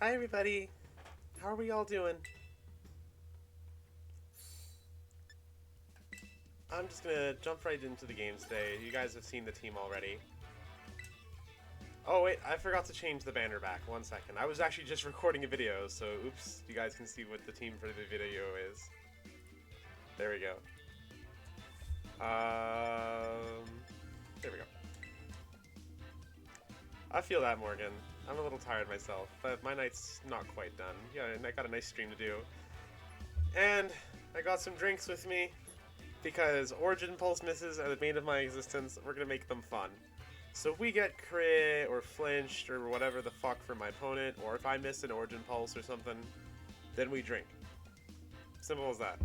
Hi everybody! How are we all doing? I'm just gonna jump right into the game today. You guys have seen the team already. Oh wait, I forgot to change the banner back. 1 second. I was actually just recording a video, so oops. You guys can see what the team for the video is. There we go. There we go. I feel that, Morgan. I'm a little tired myself, but my night's not quite done. Yeah, and I got a nice stream to do. And I got some drinks with me, because Origin Pulse misses are the bane of my existence. We're gonna make them fun. So if we get crit or flinched or whatever the fuck from my opponent, or if I miss an Origin Pulse or something, then we drink. Simple as that.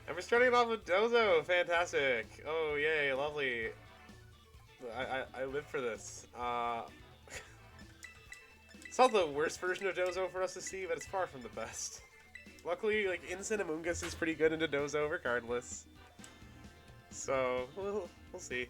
And we're starting off with Dozo. Fantastic. Oh, yay. Lovely. I live for this. It's not the worst version of Dozo for us to see, but it's far from the best. Luckily, like, Amoonguss is pretty good into Dozo regardless. So, we'll see.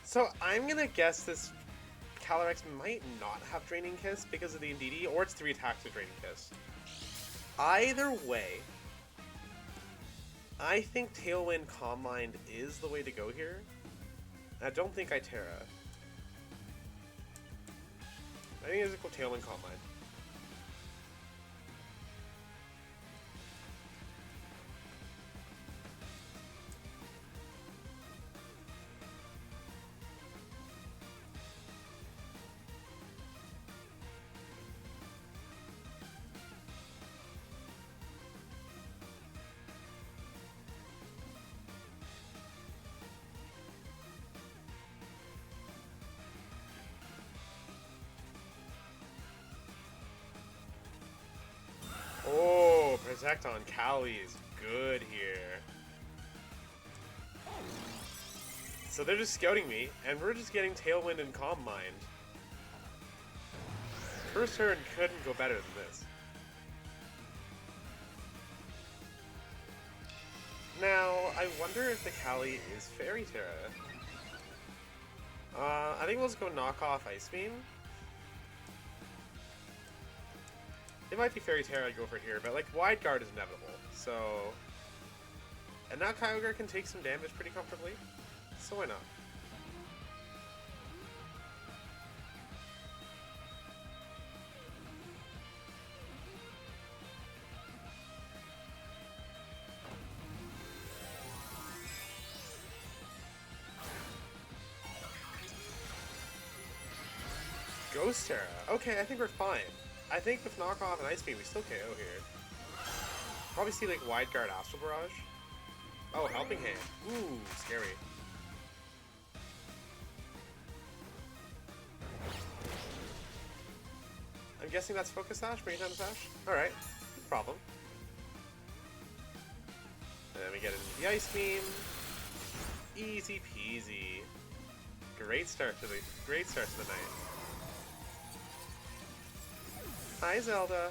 So I'm gonna guess this Calyrex might not have Draining Kiss because of the Indeedee, or it's 3 attacks with Draining Kiss. Either way, I think Tailwind Calm Mind is the way to go here. I don't think Iterra. I think it's equal Tailwind Calm Mind. Oh, Protect on Cali is good here. So they're just scouting me, and we're just getting Tailwind and Calm Mind. First turn couldn't go better than this. Now, I wonder if the Cali is Fairy Terra. I think we'll just go knock off Ice Beam. It might be Fairy Terra I go for here, but like Wide Guard is inevitable, so... And now Kyogre can take some damage pretty comfortably, so why not? Ghost Terra. Okay, I think we're fine. I think with knockoff and Ice Beam, we still KO here. Probably see like Wide Guard Astral Barrage. Oh, Helping Hand. Ooh, scary. I'm guessing that's Focus Sash, Brain Time Sash? Alright, no problem. And then we get into the Ice Beam. Easy peasy. Great start to the night. Hi, Zelda.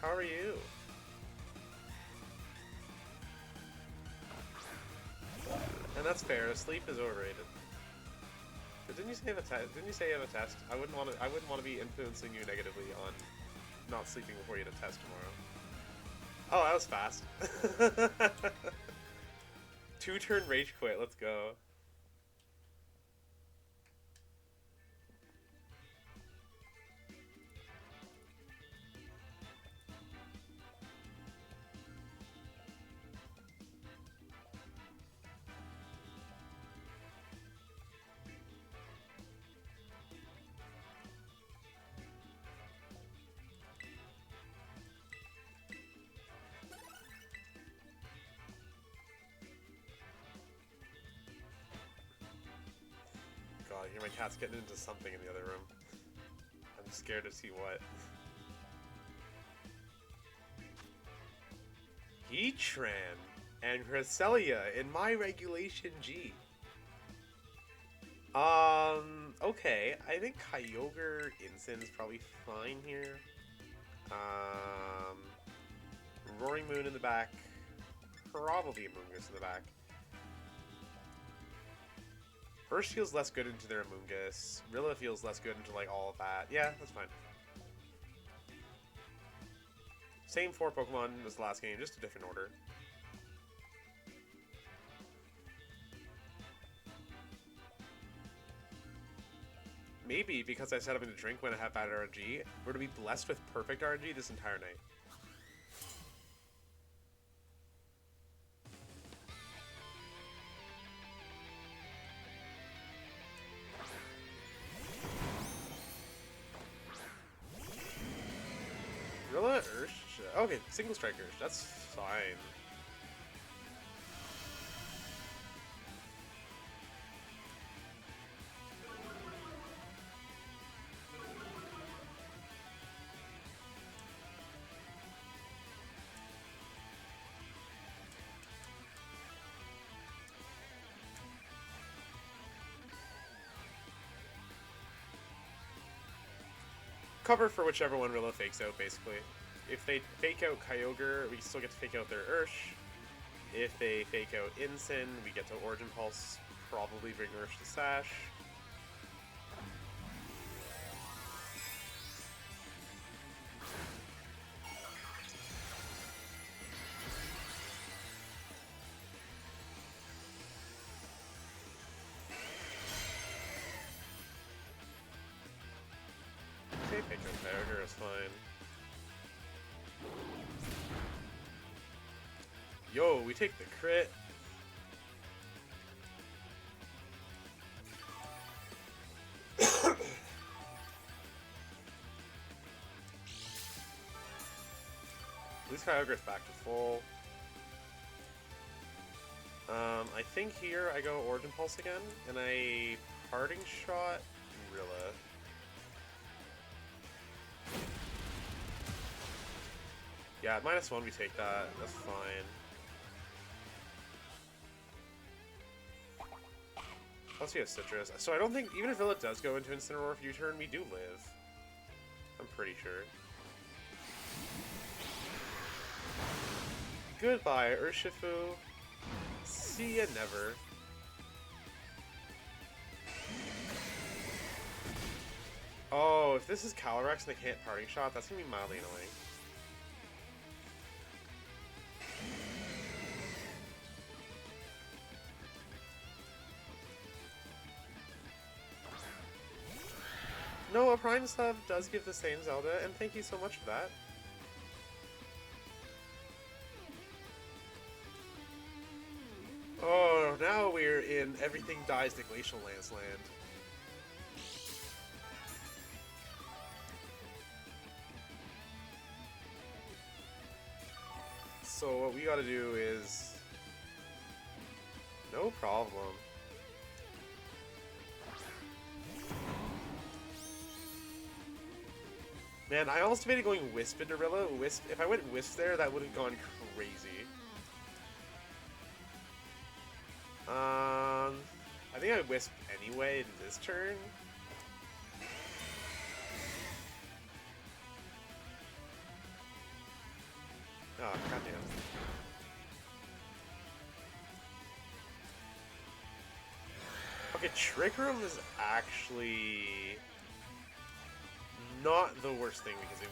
How are you? And that's fair. Sleep is overrated. But didn't you say you have a test? Didn't you say you have a test? I wouldn't want to be influencing you negatively on not sleeping before you had a test tomorrow. Oh, that was fast. 2-turn Rage Quit. Let's go. hear my cat's getting into something in the other room. I'm scared to see what. Heatran and Cresselia in my Regulation G. Okay, I think Kyogre Incin is probably fine here. Roaring Moon in the back. Probably Amoonguss in the back. Ursh feels less good into their Amoonguss. Rilla feels less good into like all of that. Yeah, that's fine. Same 4 Pokemon as the last game, just a different order. Maybe because I set up in to drink when I have bad RNG, we're to be blessed with perfect RNG this entire night. Rilla, Ursh? Okay, single strikers. That's fine. Cover for whichever one Rilla fakes out, basically. If they fake out Kyogre, we still get to fake out their Ursh. If they fake out Incin, we get to Origin Pulse, probably bring Ursh to Sash. Okay, fake out Kyogre is fine. Yo, we take the crit. At least Kyogre's back to full. I think here I go Origin Pulse again, and I Parting Shot Rilla. Yeah, at -1 we take that. That's fine. Plus we have Citrus. So I don't think, even if Rilla does go into Incineroar for U-turn, we do live. I'm pretty sure. Goodbye, Urshifu. See ya never. Oh, if this is Calyrex and they can't Parting Shot, that's gonna be mildly annoying. No, a Prime sub does give the same Zelda, and thank you so much for that. Oh, now we're in Everything Dies to Glacial Lance land. So what we gotta do is... No problem. Man, I almost debated going Wisp into Rilla. Wisp, if I went Wisp there, that would have gone crazy. I think I Wisp anyway in this turn. Oh, goddamn. Okay, Trick Room is actually not the worst thing we can do.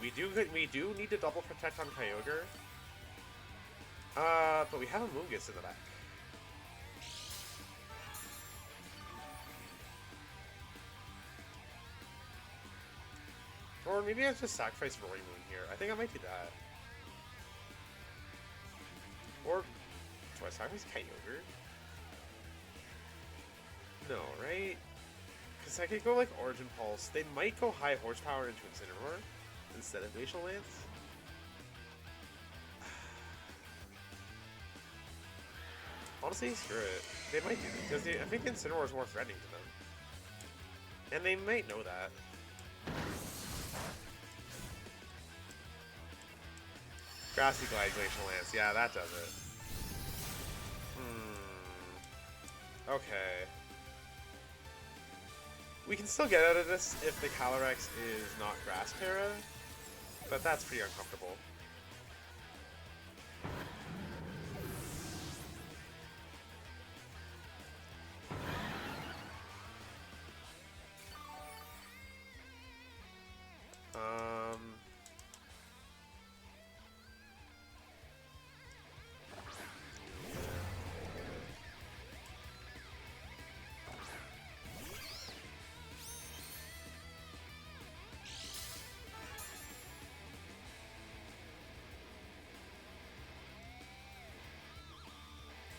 We do need to double protect on Kyogre. But we have a Amoonguss in the back. Or maybe I just sacrifice Roaring Moon here. I think I might do that. Or do I sacrifice Kyogre? No, right? Because I could go like Origin Pulse. They might go high horsepower into Incineroar instead of Glacial Lance. Honestly, screw it. They might do that because I think Incineroar is more threatening to them. And they might know that. Grassy Glide, Glacial Lance. Yeah, that does it. Okay. We can still get out of this if the Calyrex is not Grass Terra, but that's pretty uncomfortable.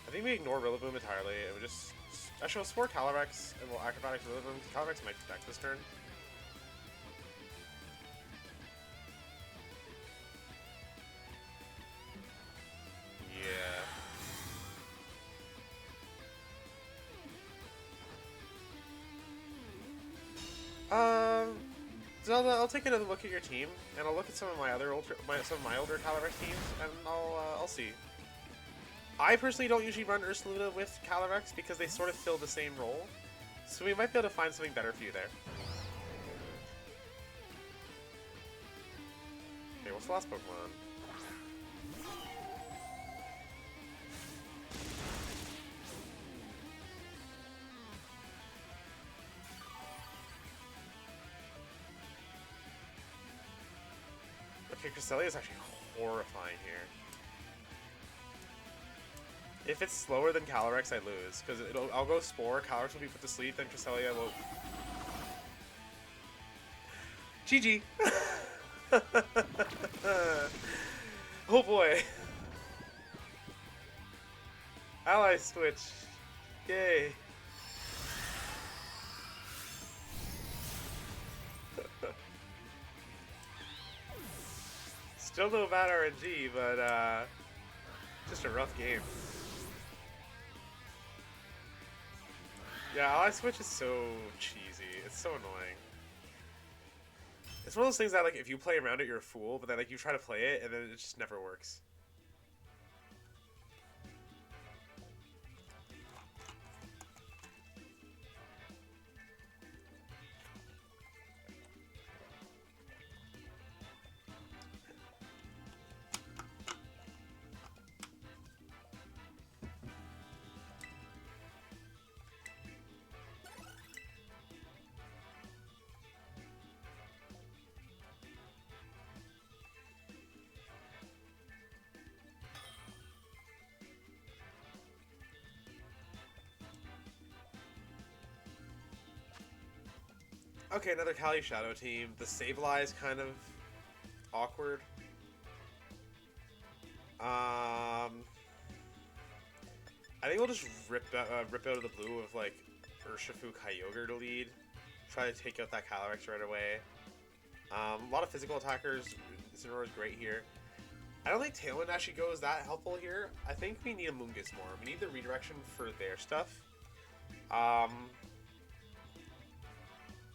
I think we ignore Rillaboom entirely, and we just... Actually, we'll Spore Calyrex, and we'll Acrobatics Rillaboom. Calyrex might deck this turn. Yeah. Zelda, I'll take another look at your team, and I'll look at some of my other older Calyrex teams, and I'll see. I personally don't usually run Ursaluna with Calyrex because they sort of fill the same role, so we might be able to find something better for you there. Okay, what's the last Pokemon? Okay, Cresselia is actually horrifying here. If it's slower than Calyrex, I lose, because I'll go Spore, Calyrex will be put to sleep, then Cresselia will... GG! Oh boy! Ally switch! Yay! Still no bad RNG, but just a rough game. Yeah, Ally Switch is so cheesy. It's so annoying. It's one of those things that, like, if you play around it, you're a fool, but then, like, you try to play it, and then it just never works. Okay, another Kali Shadow team. The Sableye is kind of awkward. I think we'll just rip out of the blue with, like, Urshifu Kyogre to lead. Try to take out that Calyrex right away. A lot of physical attackers. Incineroar is great here. I don't think Tailwind actually goes that helpful here. I think we need Amoonguss more. We need the redirection for their stuff.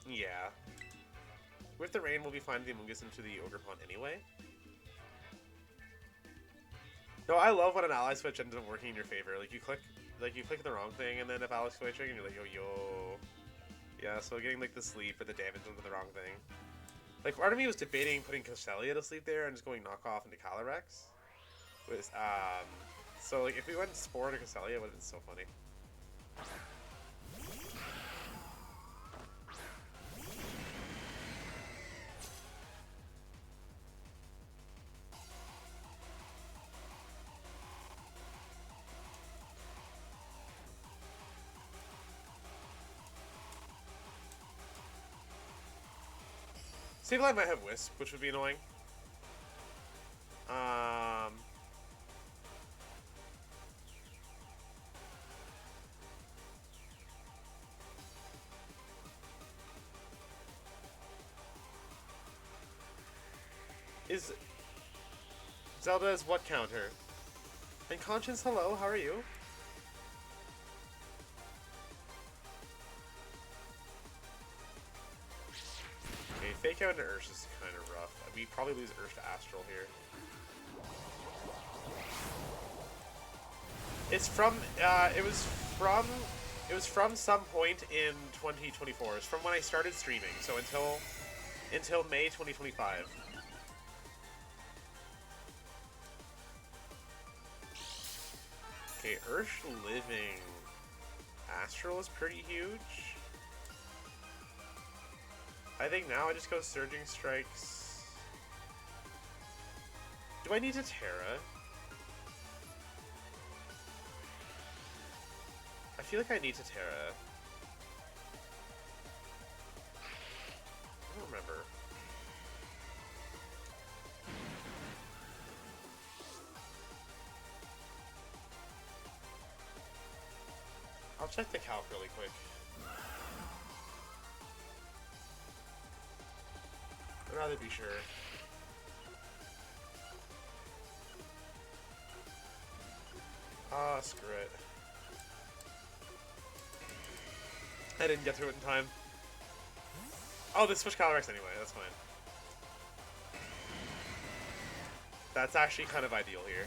Yeah. With the rain, we'll be finding the Amoonguss into the Ogre Pond anyway. No, I love when an ally switch ends up working in your favor. Like you click the wrong thing, and then if ally switching, and you're like, yo. Yeah, so getting like the sleep or the damage onto the wrong thing. Like part of me was debating putting Cresselia to sleep there and just going knockoff into Calyrex. So like if we went Spore into Cresselia, it would have been so funny. Sableye might have Wisp, which would be annoying. Is Zelda's what counter? And Conscience, hello, how are you? Fake out into Ursh is kind of rough. We probably lose Ursh to Astral here. It's from, it was from some point in 2024. It's from when I started streaming, so until May 2025. Okay, Ursh living Astral is pretty huge. I think now I just go Surging Strikes. Do I need to Terra? I feel like I need to Terra. I don't remember. I'll check the calc really quick. I'd rather be sure. Ah, screw it. I didn't get through it in time. Oh, they switched Calyrex anyway, that's fine. That's actually kind of ideal here.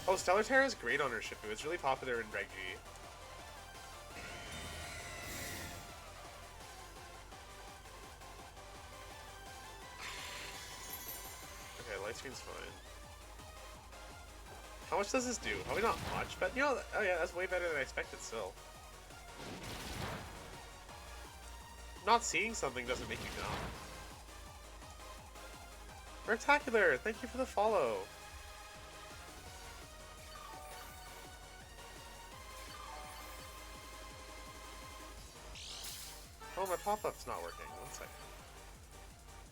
Oh, Stellar Terra is great on Urshifu. It's really popular in Reg G. Okay, Light Screen's fine. How much does this do? Probably not much, but you know, oh yeah, that's way better than I expected still. Not seeing something doesn't make you dumb. Rectacular, thank you for the follow. Oh, my pop-up's not working. One second.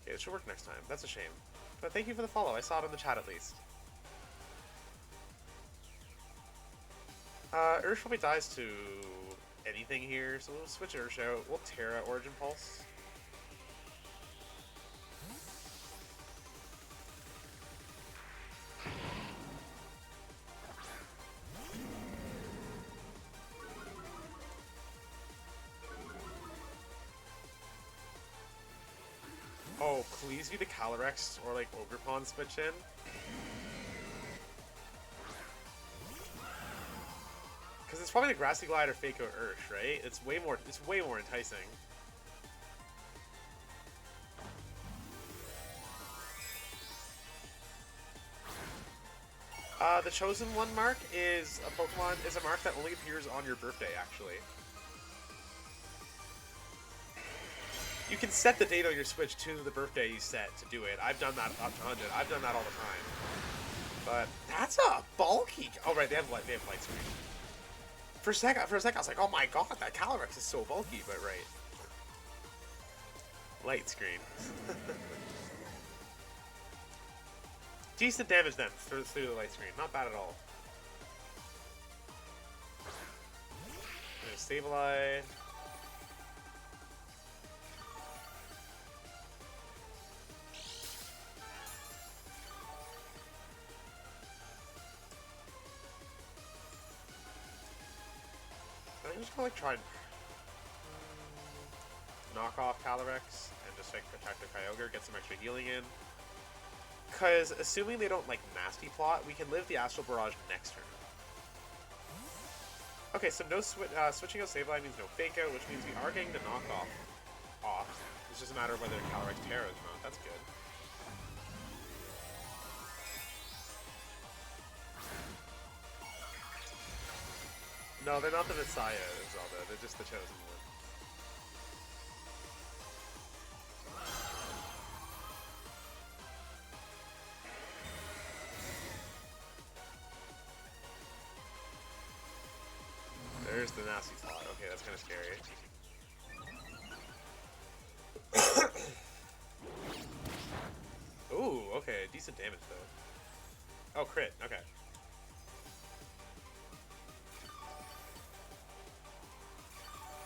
Okay, it should work next time. That's a shame. But thank you for the follow. I saw it in the chat at least. Ursh probably dies to anything here, so we'll switch Ursh out. We'll Terra Origin Pulse. Oh, please be the Calyrex or like Ogerpon switch in. Because it's probably the Grassy Glide or Fake Out Ursh, right? It's way more enticing. The Chosen One mark is a mark that only appears on your birthday, actually. You can set the date on your Switch to the birthday you set to do it. I've done that up to 100. I've done that all the time. But that's a bulky. Oh right, they have light screen. For a second, I was like, oh my god, that Calyrex is so bulky. But right, light screen. Decent damage then through the light screen. Not bad at all. Stabilize. I'm just gonna like try and knock off Calyrex and just like protect the Kyogre, get some extra healing in. Cause assuming they don't like nasty plot, we can live the Astral Barrage next turn. Okay, so no switching out Sableye means no Fake Out, which means we are getting the knockoff off. It's just a matter of whether Calyrex Terra is or not. That's good. No, they're not the Messiah of Zelda, they're just the Chosen One. There's the nasty plot. Okay, that's kind of scary. Ooh, okay, decent damage though. Oh, crit, okay.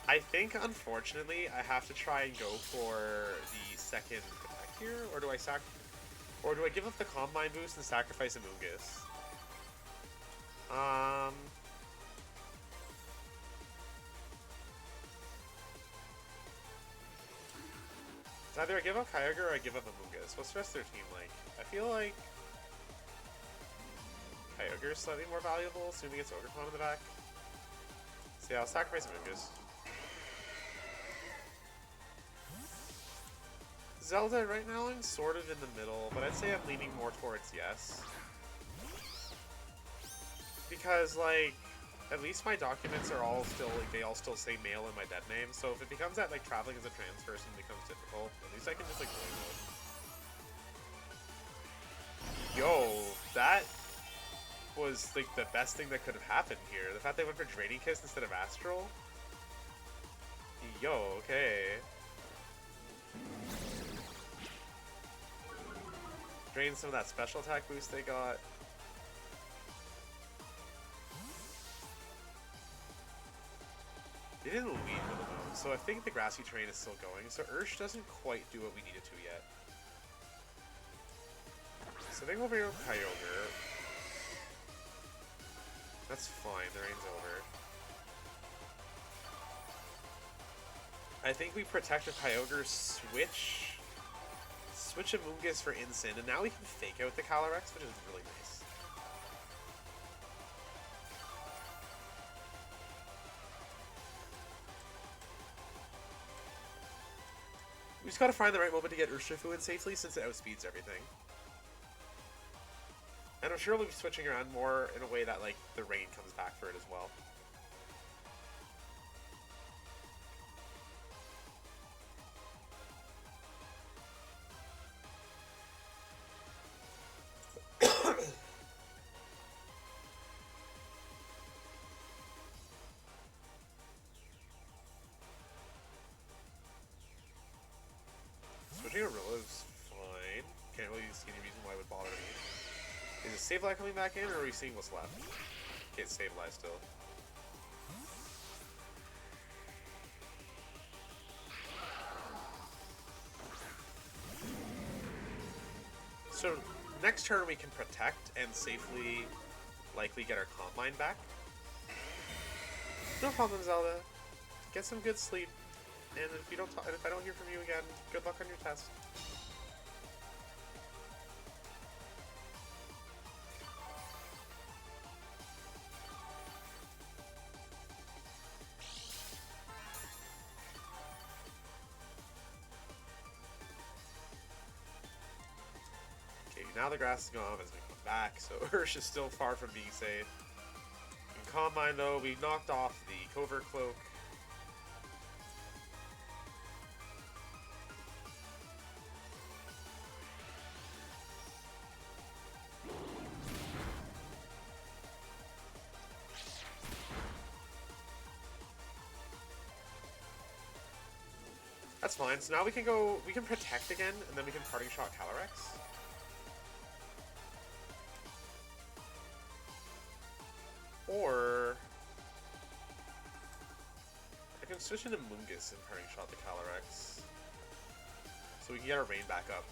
I think, unfortunately, I have to try and go for the second attack here, or do I give up the Combine boost and sacrifice Amoonguss? It's either I give up Kyogre or I give up Amoonguss. What's the rest of their team like? I feel like Kyogre is slightly more valuable, assuming it's Ogrepon in the back. So yeah, I'll sacrifice Amoonguss. Zelda right now I'm sort of in the middle, but I'd say I'm leaning more towards yes. Because, like, at least my documents are all still, like, they all still say male in my dead name, so if it becomes that, like, traveling as a trans person becomes difficult, at least I can just, like, play mode. Yo, that was, like, the best thing that could have happened here. The fact they went for Draining Kiss instead of Astral? Yo, okay. Drain some of that special attack boost they got. They didn't lead Rillaboom, so I think the grassy terrain is still going, so Ursh doesn't quite do what we needed to yet. So they go over here with Kyogre. That's fine, the rain's over. I think we protect with Kyogre, switch Amoonguss for Incin, and now we can fake out the Calyrex, which is really nice. We just gotta find the right moment to get Urshifu in safely since it outspeeds everything. And I'm sure we'll be switching around more in a way that, like, the rain comes back for it as well. Switching a Rilla's fine. Can't really see any reason why it would bother me. Is it Save Life coming back in, or are we seeing what's left? Okay, it's Save Life still. So, next turn we can Protect and safely, likely get our Combine back. No problem, Zelda. Get some good sleep. And if if I don't hear from you again, good luck on your test. Okay, now the grass is gone as we come back, so Ursh is still far from being safe. In Combine though, we knocked off the Covert Cloak. That's fine. So now we can Protect again, and then we can Parting Shot Calyrex. Or I can switch into Amoonguss and Parting Shot the Calyrex. So we can get our rain back up.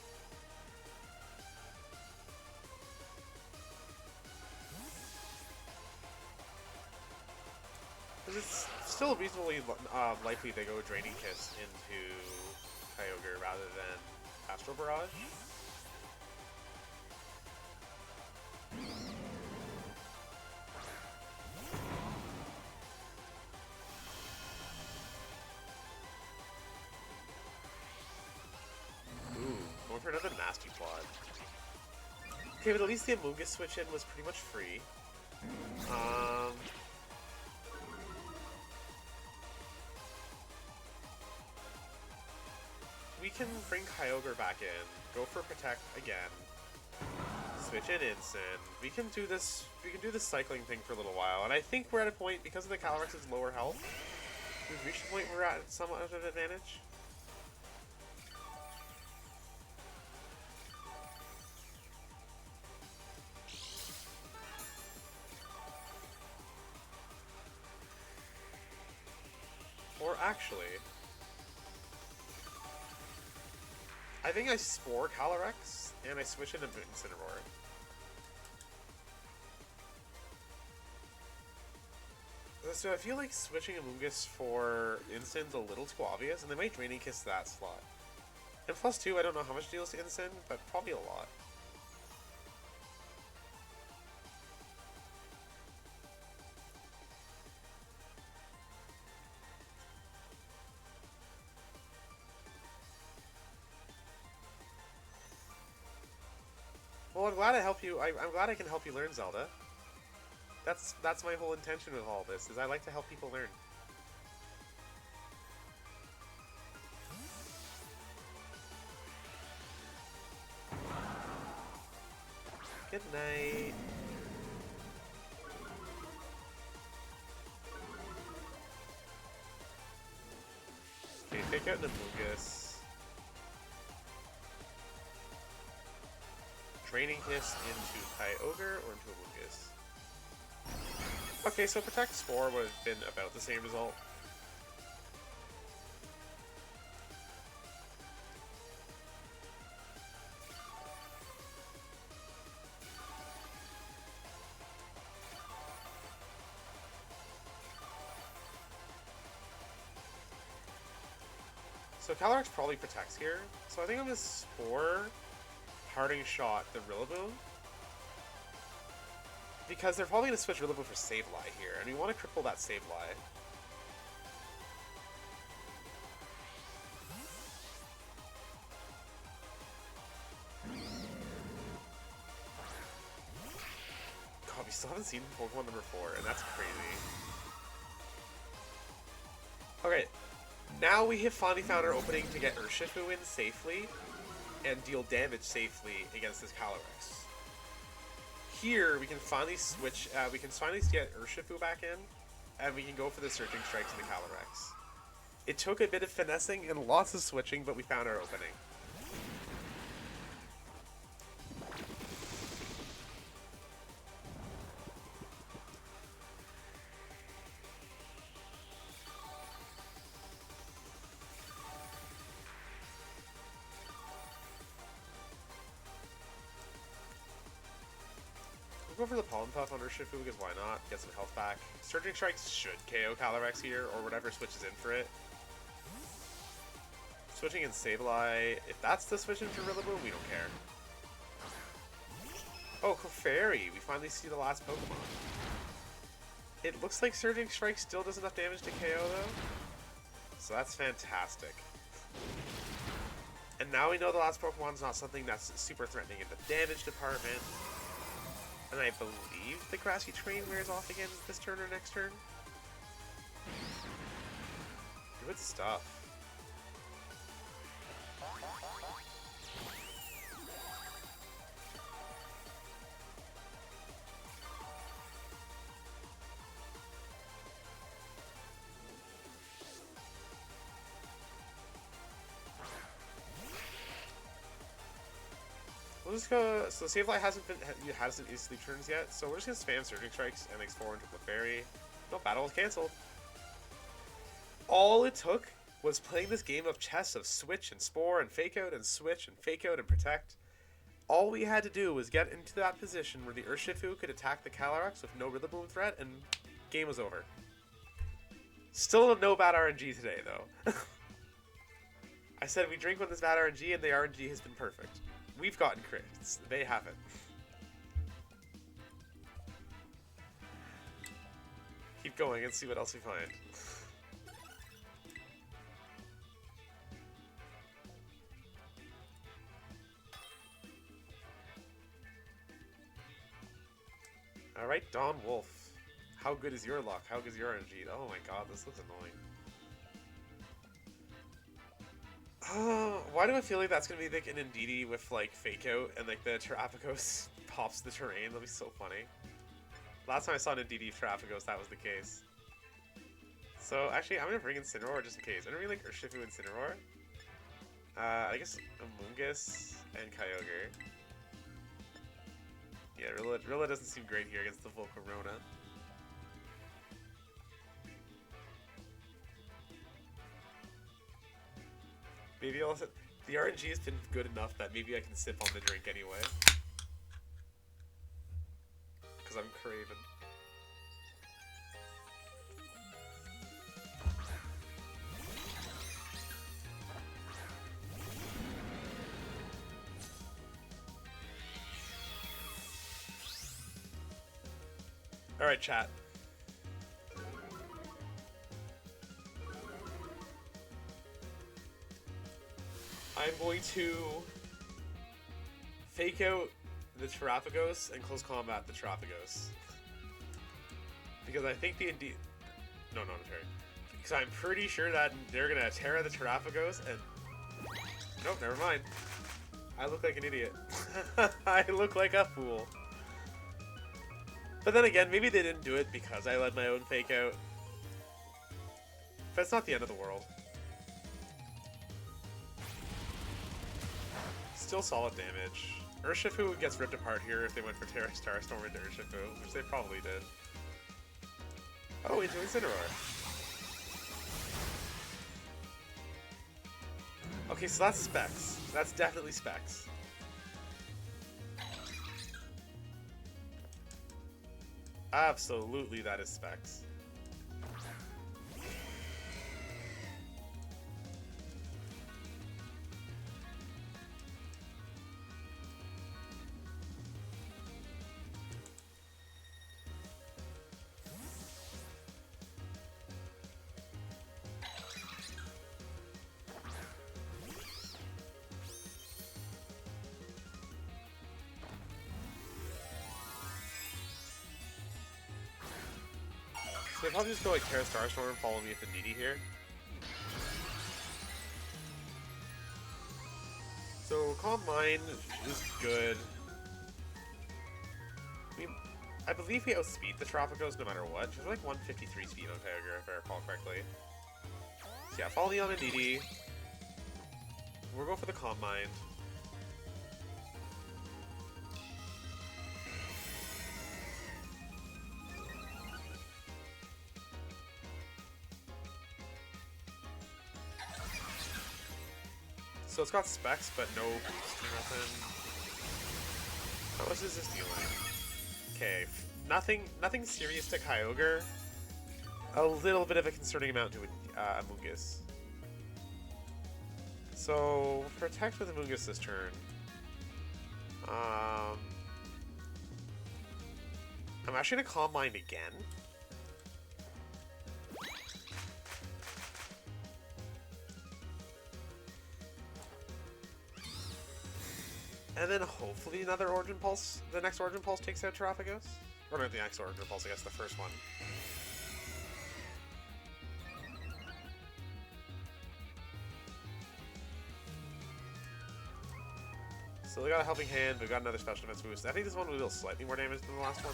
Because it's still reasonably likely they go Draining Kiss into Kyogre rather than Astral Barrage. Ooh, going for another nasty plot. Okay, but at least the Amoonguss switch in was pretty much free. We can bring Kyogre back in, go for Protect again, switch in Incin. We can do this cycling thing for a little while, and I think we're at a point, because of the Calyrex's lower health, we've reached a point where we're at somewhat of an advantage. Or actually, I think I Spore Calyrex, and I switch into Incineroar. So I feel like switching Amoonguss for Incin's a little too obvious, and they might Draining Kiss that slot. And +2, I don't know how much it deals to Incin, but probably a lot. Well, I'm glad I help you. I'm glad I can help you learn Zelda. That's my whole intention with all this, is I like to help people learn. Good night. Okay, take out the Amoonguss. Draining Kiss into Kyogre or into Amoonguss? Okay, so Protect Spore would have been about the same result. So Calyrex probably protects here, so I think I'm going to Spore Parting Shot the Rillaboom. Because they're probably going to switch Rillaboom for Sableye here, and we want to cripple that Sableye. God, we still haven't seen Pokemon number 4, and that's crazy. Okay, now we have finally found our opening to get Urshifu in safely and deal damage safely against this Calyrex. Here, we can finally switch, we can finally get Urshifu back in, and we can go for the Surging Strikes in the Calyrex. It took a bit of finessing and lots of switching, but we found our opening. Go for the Pollen Puff on Urshifu because why not? Get some health back. Surging Strikes should KO Calyrex here, or whatever switches in for it. Switching in Sableye, if that's the switch in for Rillaboom, we don't care. Oh, Clefairy! We finally see the last Pokemon. It looks like Surging Strike still does enough damage to KO though. So that's fantastic. And now we know the last Pokemon's not something that's super threatening in the damage department. And I believe the Grassy Terrain wears off again this turn or next turn. Good stuff. We'll just go. So Sableye hasn't used Sleep turns yet, so we're just gonna spam Surging Strikes and X4 into Clefairy. No, battle was cancelled. All it took was playing this game of chess of switch and Spore and fake out and switch and fake out and protect. All we had to do was get into that position where the Urshifu could attack the Calyrex with no Rillaboom threat, and game was over. Still no bad RNG today, though. I said we drink when there's bad RNG, and the RNG has been perfect. We've gotten crits. They haven't. Keep going and see what else we find. Alright, Dawn Wolf. How good is your luck? How good is your RNG? Oh my god, this looks annoying. Why do I feel like that's gonna be like an Indeedee with like Fake Out and like the Terrapagos pops the terrain? That'll be so funny. Last time I saw an Indeedee Terrapagos, that was the case. So actually, I'm gonna bring Incineroar just in case. I don't really like Urshifu Incineroar. I guess Amoonguss and Kyogre. Yeah, Rilla doesn't seem great here against the Volcarona. Maybe I'll... The RNG has been good enough that maybe I can sip on the drink anyway. Because I'm craving. Alright, chat. I'm going to fake out the Terrapagos and close combat the Terrapagos. Because I think the indeed... No, not a Terra. Because I'm pretty sure that they're going to Terra the Terrapagos and... Nope, never mind. I look like an idiot. I look like a fool. But then again, maybe they didn't do it because I led my own fake out. But it's not the end of the world. Still solid damage. Urshifu gets ripped apart here if they went for Terra Starstorm into Urshifu, which they probably did. Oh, into Incineroar. Okay, so that's Specs. That's definitely Specs. Absolutely, that is Specs. So they probably just go like Terra Starstorm and follow me with the Needy here. So Calm Mind is good. I believe we outspeed the Tropicos no matter what. She's like 153 speed on Kyogre if I recall correctly. So yeah, follow me on the Needy. We'll go for the Calm Mind. So it's got Specs, but no boosting weapon. How much is this dealing? Okay, nothing serious to Kyogre. A little bit of a concerning amount to Amoonguss. So protect with Amoonguss this turn. I'm actually gonna Calm Mind again. And then hopefully another Origin Pulse, the next Origin Pulse takes out Terrapagos? Or not the next Origin Pulse, I guess the first one. So we got a Helping Hand, we got another Special Defense boost. I think this one will deal slightly more damage than the last one.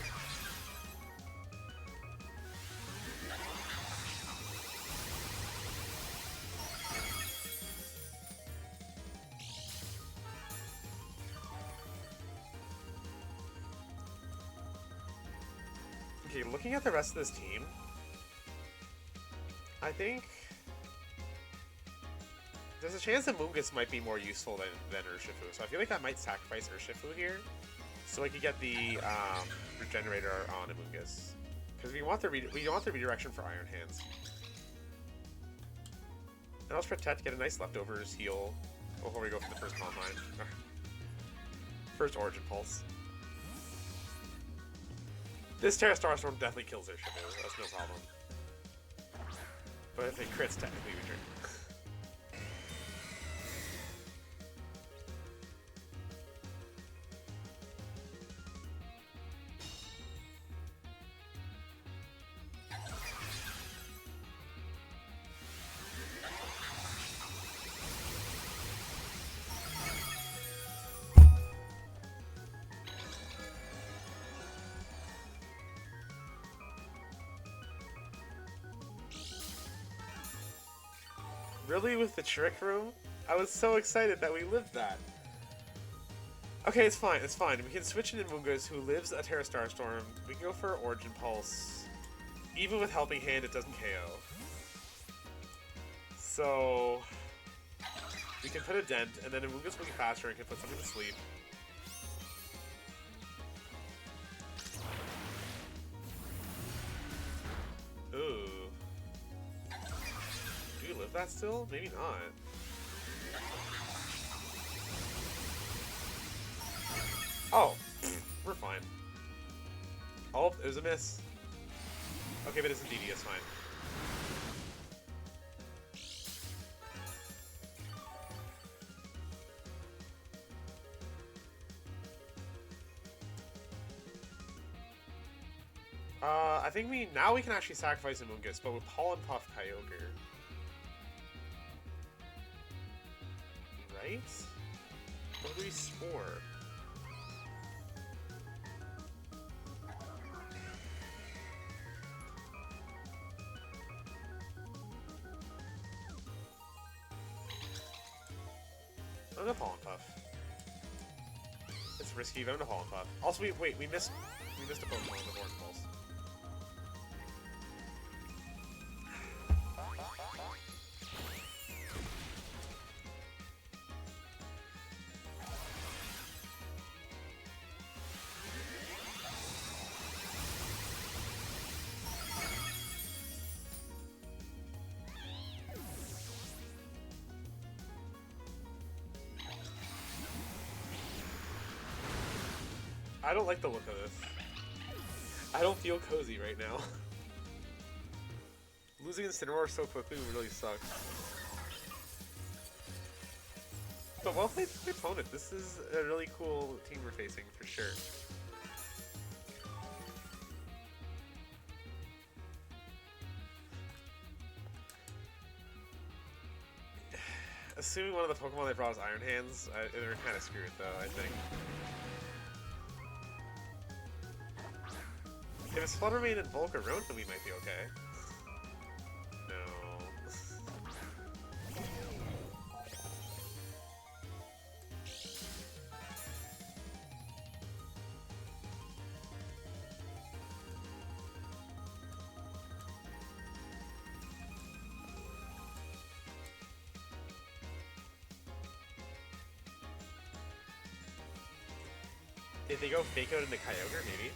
Okay, looking at the rest of this team, I think there's a chance that Amoonguss might be more useful than Urshifu, so I feel like I might sacrifice Urshifu here, so I could get the Regenerator on Amoonguss, because we want the redirection for Iron Hands. And I'll Protect, get a nice leftovers heal before we go for the first Calm Mind. First Origin Pulse. This Terra Starstorm definitely kills Urshifu, that's no problem. But if it crits, technically we drink. Really, with the Trick Room? I was so excited that we lived that. Okay, it's fine, it's fine. We can switch into Amoonguss, who lives a Terra Starstorm. We can go for Origin Pulse. Even with Helping Hand, it doesn't KO. So we can put a dent, and then Amoonguss will be faster and can put something to sleep. Ooh. Do you live that still? Maybe not. Oh, we're fine. Oh, it was a miss. Okay, but it's a DD, it's fine. I think now we can actually sacrifice Amoonguss, but with Pollen Puff Kyogre. Right? What do we Spore? I'm gonna Pollen Puff. It's risky, but I'm gonna Pollen Puff. Also, wait, we missed a Pokemon with Horn Pulse. I don't like the look of this. I don't feel cozy right now. Losing Incineroar so quickly really sucks. But well played for the opponent. This is a really cool team we're facing, for sure. Assuming one of the Pokemon they brought is Iron Hands, they're kind of screwed though, I think. If it's Flutter Mane and Volcarona, we might be okay. No. If they go Fake Out into Kyogre, maybe.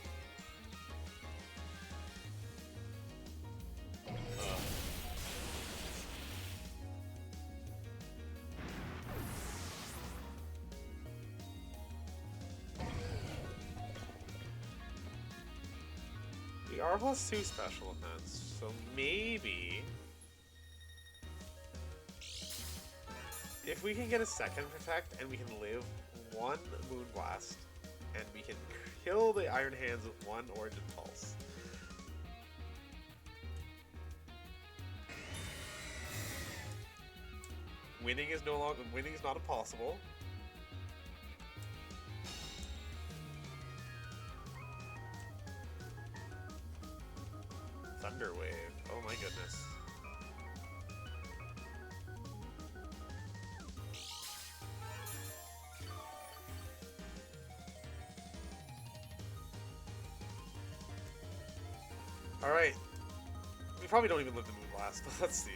We are +2 special events, so maybe if we can get a second Protect and we can live one Moonblast and we can kill the Iron Hands with one Origin Pulse. Winning is not impossible. Thunder Wave. Oh my goodness. Alright. We probably don't even live the Moonblast, but let's see.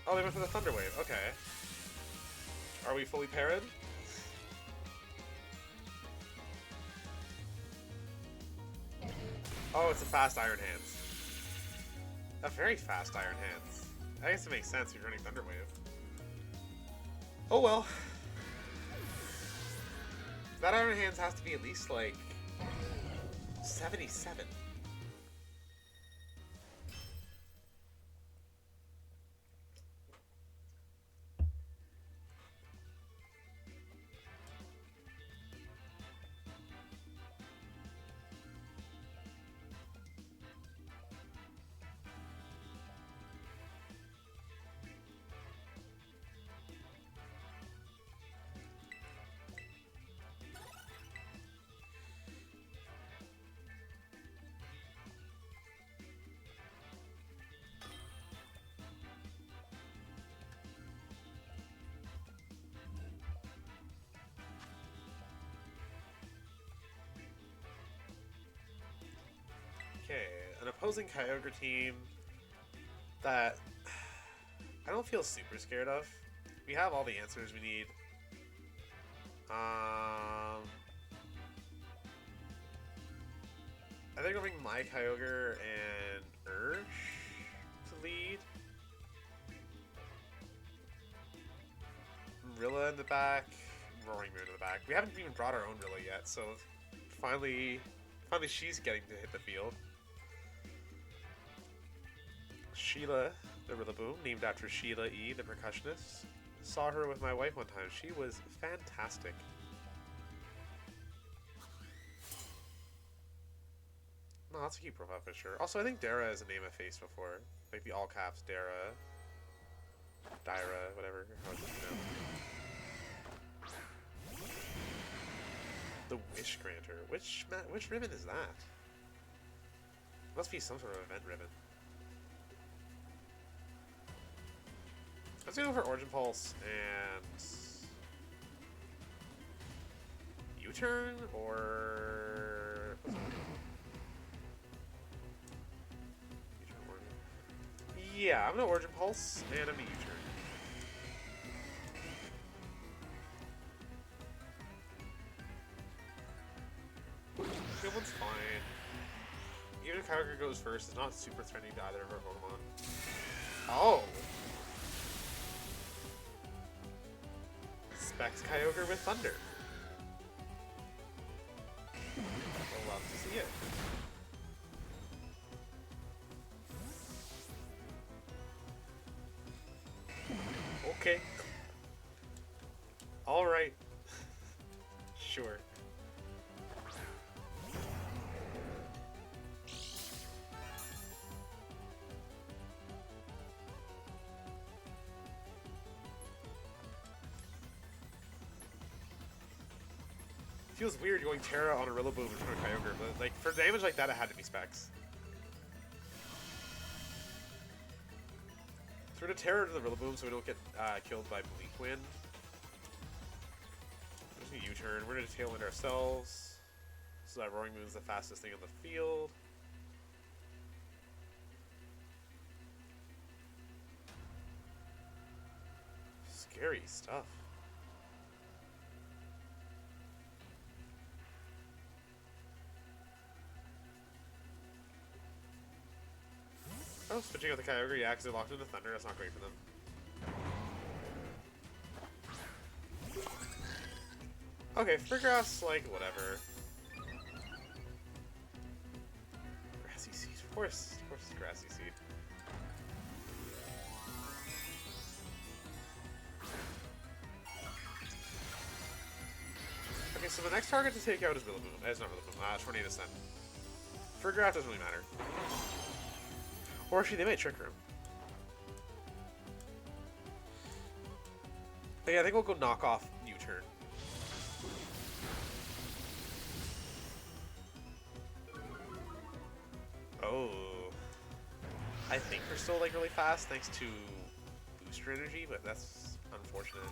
Oh, they went for the Thunder Wave. Okay. Are we fully parried? Oh, it's a fast Iron Hands. A very fast Iron Hands. I guess it makes sense if you're running Thunder Wave. Oh well. That Iron Hands has to be at least like 77. Okay, an opposing Kyogre team that I don't feel super scared of. We have all the answers we need. I think I'll bring my Kyogre and Ursh to lead. Rilla in the back, Roaring Moon in the back. We haven't even brought our own Rilla yet, so Finally she's getting to hit the field. Sheila, the Rillaboom, named after Sheila E., the percussionist. Saw her with my wife one time. She was fantastic. No, that's a cute profile picture. Also, I think Dara is a name I've faced before. Like the all caps Dara. Dyra, whatever. How would you know? The Wish Granter. Which ribbon is that? Must be some sort of event ribbon. Let's go for Origin Pulse and U-turn or yeah, I'm gonna Origin Pulse and I'm gonna U-turn. Good one's fine. Even if Kyogre goes first, it's not super threatening to either of our Pokemon. Oh! Specs Kyogre with Thunder. I'll love to see it. Okay. Alright. Sure. Feels weird going Terra on a Rillaboom in front of Kyogre, but like for damage like that, it had to be Specs. So we're gonna Terra to the Rillaboom so we don't get killed by Bleak Wind. We're just gonna U-turn. We're gonna Tailwind ourselves. So that Roaring Moon's the fastest thing on the field. Scary stuff. Oh, switching out the Kyogre, yeah, because they're locked into Thunder. That's not great for them. Okay, Friggrass, like, whatever. Grassy Seed, of course it's Grassy Seed. Okay, so the next target to take out is Rillaboom. It's not Rillaboom, Tornado Sun. Friggrass doesn't really matter. Or actually, they might Trick Room. But yeah, I think we'll go knock off U-turn. Oh. I think we're still like really fast thanks to booster energy, but that's unfortunate.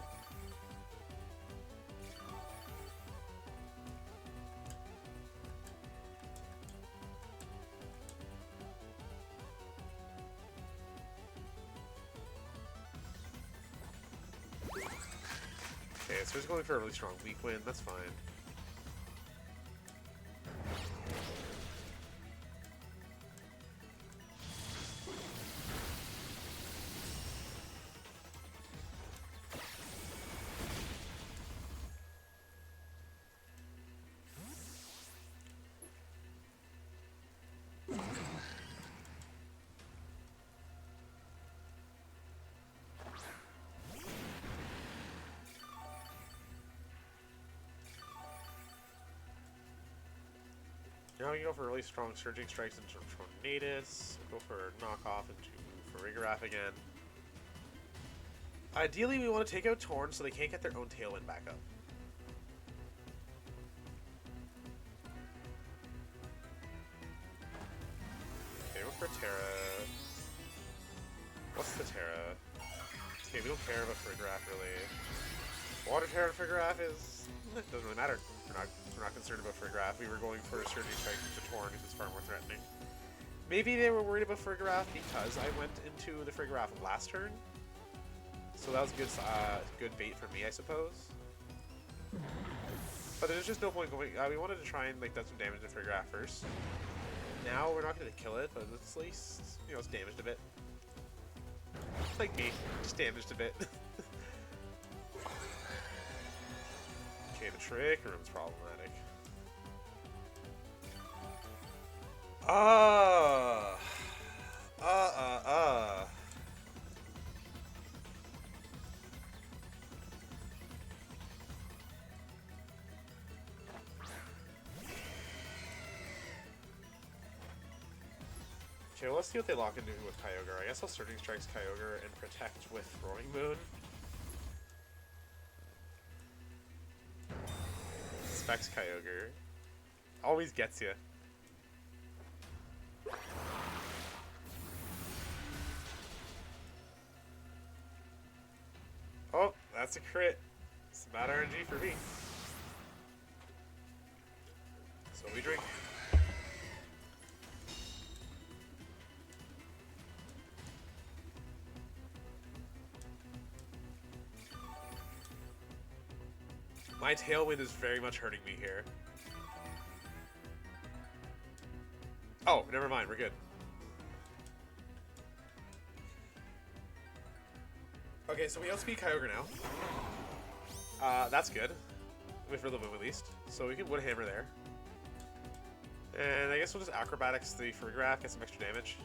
Okay, so he's going for a really strong weak wind, that's fine. Now we go for really strong Surging Strikes into Tornadus. Go for knockoff into Farigiraf again. Ideally, we want to take out Torn so they can't get their own Tailwind back up. Okay, go for Terra. What's the Terra? Okay, we don't care about Farigiraf really. Water Terra and Farigiraf is... doesn't really matter. We're not concerned about Farigiraf. We were going for a Surging Strike into Torn because it's far more threatening. Maybe they were worried about Farigiraf because I went into the Farigiraf last turn. So that was good bait for me, I suppose. But there's just no point going... we wanted to try and like do some damage to Farigiraf first. Now we're not going to kill it, but at least, you know, it's damaged a bit. Like me, just damaged a bit. Okay, the Trick Room's problematic. Uh, uh, uh, uh. Okay, well, let's see what they lock into with Kyogre. I guess I'll Surging Strikes Kyogre and Protect with Throwing Moon. Specs Kyogre. Always gets you. Oh, that's a crit. It's bad RNG for me. So we drink. My Tailwind is very much hurting me here. Oh, never mind. We're good. Okay, so we outspeed Kyogre now. That's good. With Rillaboom at least. So we can Wood Hammer there. And I guess we'll just Acrobatics the Farigiraf, get some extra damage.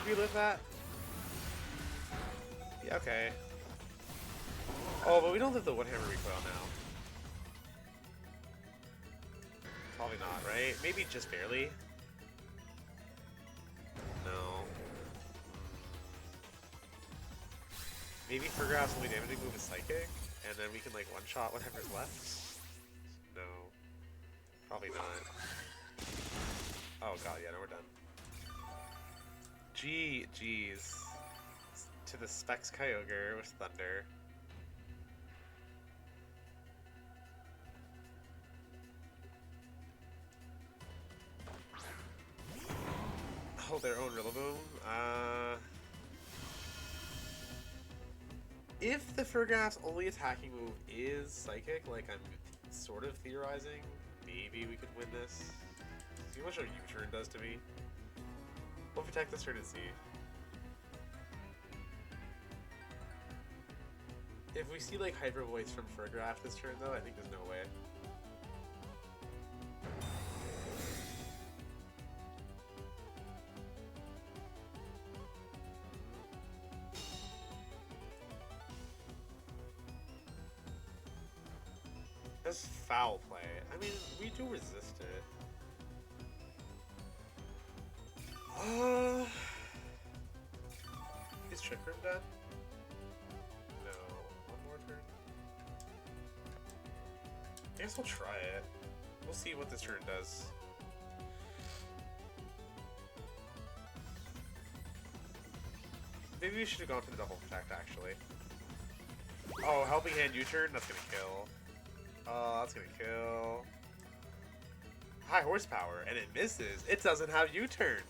Relive that? Yeah, okay. Oh, but we don't live the Wood Hammer recoil now. Probably not, right? Maybe just barely. No. Maybe Farigiraf's only damaging move is Psychic, and then we can like one-shot whatever's left? No. Probably not. Oh god, yeah, no, we're done. Jeez. To the Specs Kyogre with Thunder. Oh, their own Rillaboom. If the Farigiraf's only attacking move is Psychic, like I'm sort of theorizing, maybe we could win this. See how much a U-turn does to me? We'll protect this turn and see. If we see like Hyper Voice from Farigiraf this turn though, I think there's no way. That's foul play. I mean, we do resist it. Is Trick Room done? No. One more turn? I guess we'll try it. We'll see what this turn does. Maybe we should have gone for the double protect, actually. Oh, Helping Hand U-turn? That's gonna kill. Oh, that's gonna kill. High horsepower, and it misses. It doesn't have U-turn.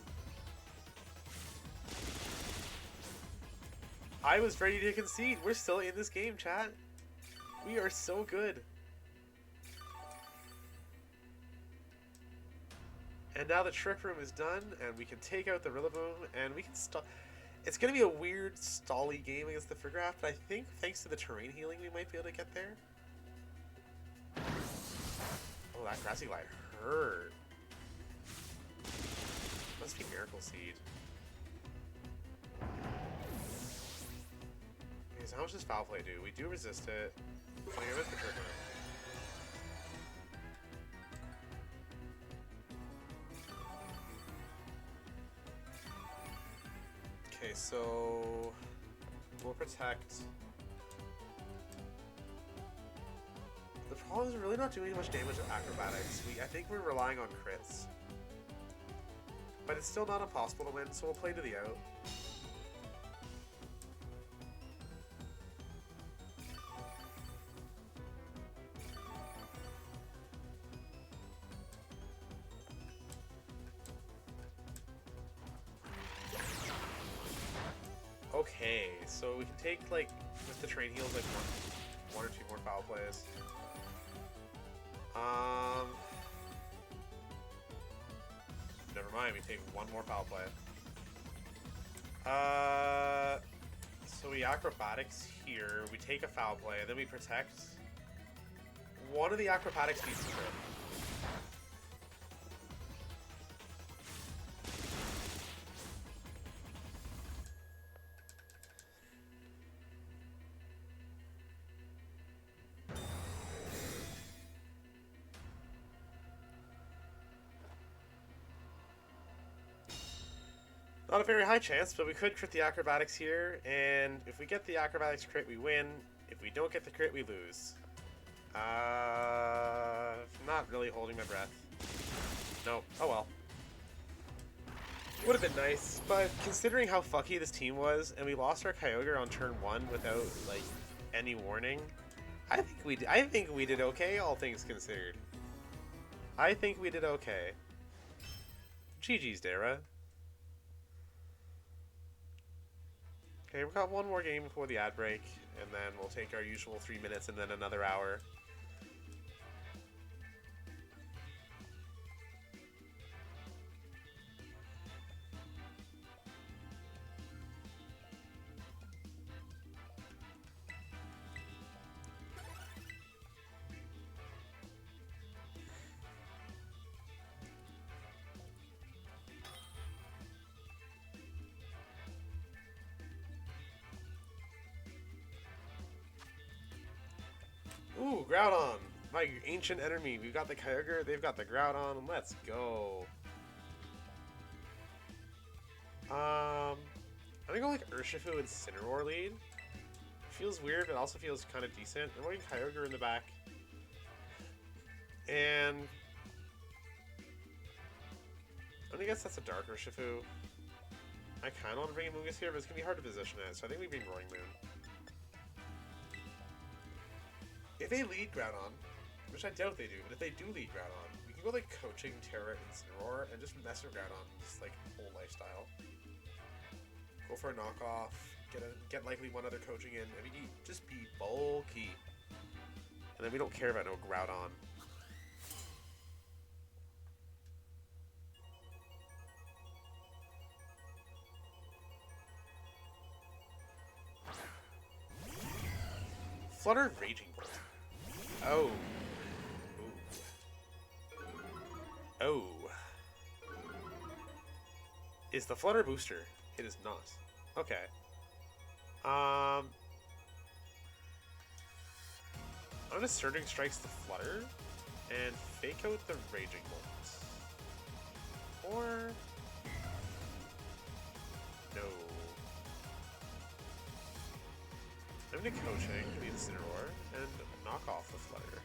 I was ready to concede. We're still in this game, chat. We are so good. And now the Trick Room is done, and we can take out the Rillaboom, and we can stop. It's going to be a weird, stally game against the Farigiraf, but I think thanks to the terrain healing, we might be able to get there. Oh, that Grassy Glide hurt. Must be Miracle Seed. Okay, so how much does Foul Play do? We do resist it. So I give it the Trick Room. Okay, so we'll protect. The problem is we're really not doing much damage with Acrobatics. I think we're relying on crits. But it's still not impossible to win, so we'll play to the out. okay. So we can take, like, with the train heals, like, one or two more foul plays. Never mind, we take one more foul play. So we acrobatics here, we take a foul play, and then we protect. One of the acrobatics needs to crit. Not a very high chance, but we could crit the acrobatics here, and if we get the acrobatics crit, we win. If we don't get the crit, we lose. Not really holding my breath. No. Oh well. Would have been nice, but considering how fucky this team was, and we lost our Kyogre on turn 1 without, like, any warning, I think we did okay, all things considered. I think we did okay. GG's, Dara. Okay, we've got one more game before the ad break, and then we'll take our usual 3 minutes and then another hour. Ooh, Groudon! My ancient enemy. We've got the Kyogre, they've got the Groudon. Let's go. I'm gonna go like Urshifu and Incineroar lead. Feels weird, but also feels kind of decent. I'm going Kyogre in the back. And I'm gonna guess that's a Dark Urshifu. I kind of want to bring Amoonguss here, but it's gonna be hard to position it, so I think we bring Roaring Moon. If they lead Groudon, which I doubt they do, but if they do lead Groudon, we can go like coaching Terra and Incineroar and just mess with Groudon, just like whole lifestyle. Go for a knockoff, get likely one other coaching in, and we just be bulky. And then we don't care about no Groudon. Flutter Raging Bolt. Oh. Ooh. Oh. Is the Flutter booster? It is not. Okay. I'm just Surging Strikes the Flutter and fake out the Raging Bolt. Or no. I'm gonna coaching the Incineroar and knock off the Flutter.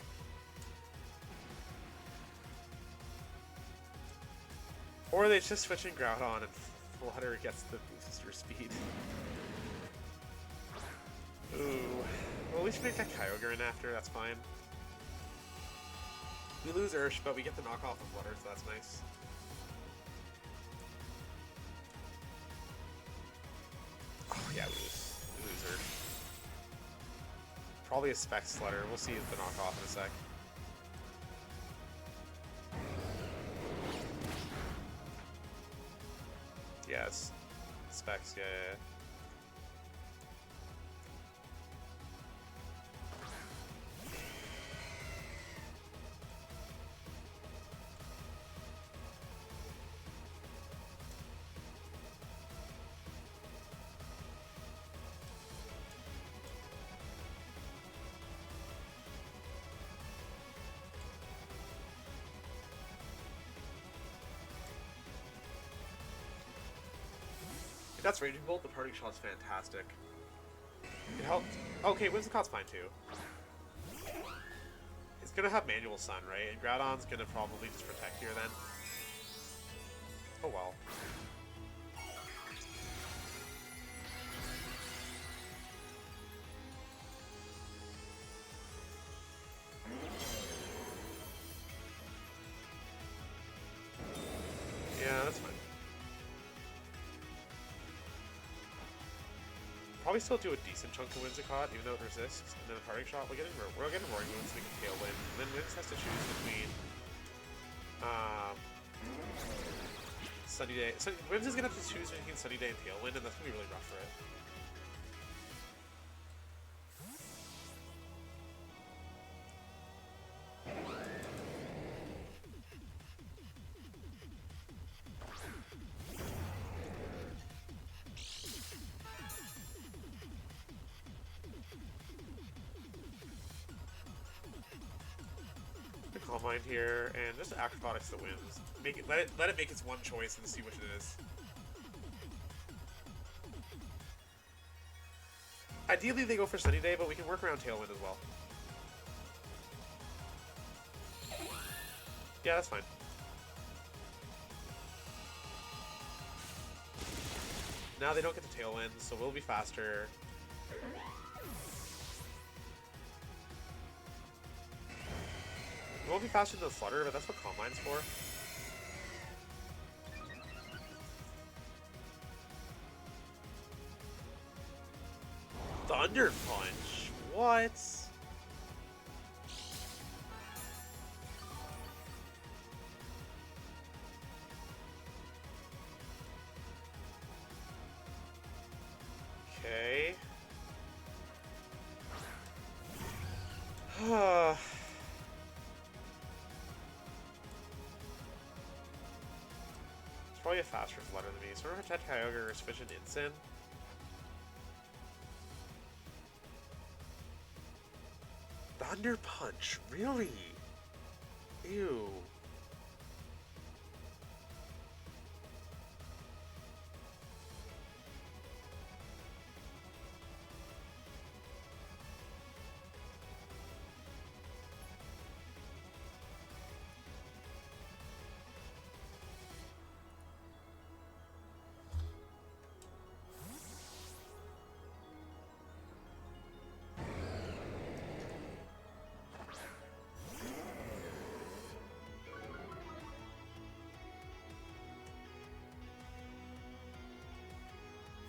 Or they just switching Groudon and Flutter gets the booster speed. Ooh. Well, at least we get Kyogre in after, that's fine. We lose Ursh, but we get the knock off of Flutter, so that's nice. Oh, yeah, we lose Ursh. Probably a Specs Flutter. We'll see the knockoff in a sec. Yeah, it's Specs, yeah. That's Raging Bolt. The parting shot's fantastic. It helped. Okay, Whimsicott's fine too. It's gonna have Manual Sun, right? And Groudon's gonna probably just protect here then. Oh well. Yeah, that's fine. probably still do a decent chunk of Whimsicott, even though it resists, and then a parting shot. We'll get Roaring Moon so we can Tailwind, and then Wims has to choose between Sunny Day. Wims is gonna have to choose between Sunny Day and Tailwind, and that's gonna be really rough for it. Calm Mind here, and just Acrobatics that wins. Let it make its one choice and see which it is. Ideally they go for Sunny Day, but we can work around Tailwind as well. Yeah, that's fine. Now they don't get the Tailwind, so we'll be faster. It won't be faster than the Flutter, but that's what Calm Mind's for. Thunder Punch? What? Okay. Probably a faster Flutter than me, so we're gonna attack Kyogre or switch an Incin. Thunder Punch? Really? Ew.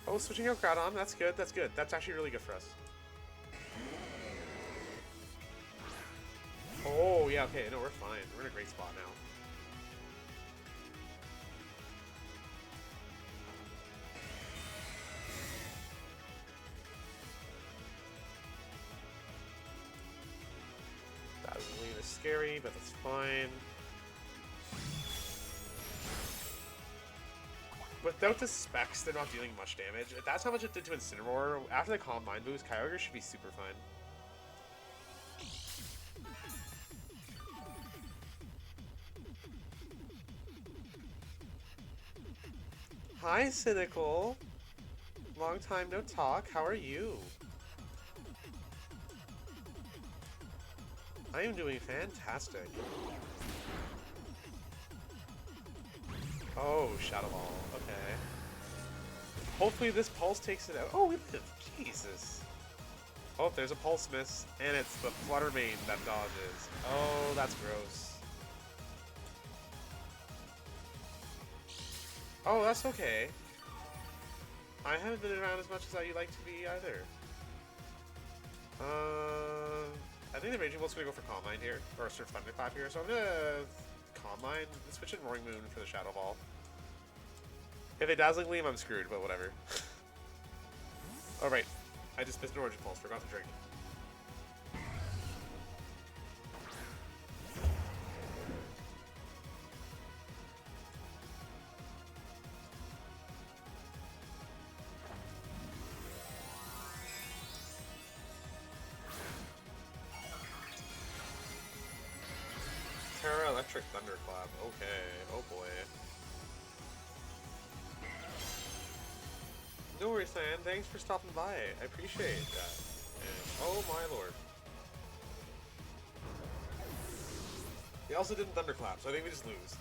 Oh, switching out Groudon, that's good, that's good. That's actually really good for us. Oh, yeah, okay, no, we're fine. We're in a great spot now. Dazzling is scary, but that's fine. Without the specs, they're not dealing much damage. If that's how much it did to Incineroar, after the Calm Mind boost, Kyogre should be super fine. Hi, Cynical. Long time no talk. How are you? I am doing fantastic. Oh, Shadow Ball. Okay. Hopefully this Pulse takes it out. Oh, we live. Jesus. Oh, there's a Pulse Miss, and it's the Flutter Mane that dodges. Oh, that's gross. Oh, that's okay. I haven't been around as much as I'd like to be either. I think the Raging Bolt's gonna go for Calm Mind here, or Surf Thunderclap here, so I'm gonna Calm Mind, switch in Roaring Moon for the Shadow Ball. If they Dazzling Gleam, I'm screwed, but whatever. Oh right, I just missed an Origin Pulse, forgot to drink. Terra Electric Thunderclap, okay, oh boy. No worries, Cyan. Thanks for stopping by. I appreciate that. And, oh my lord. He also didn't Thunderclap, so I think we just lose.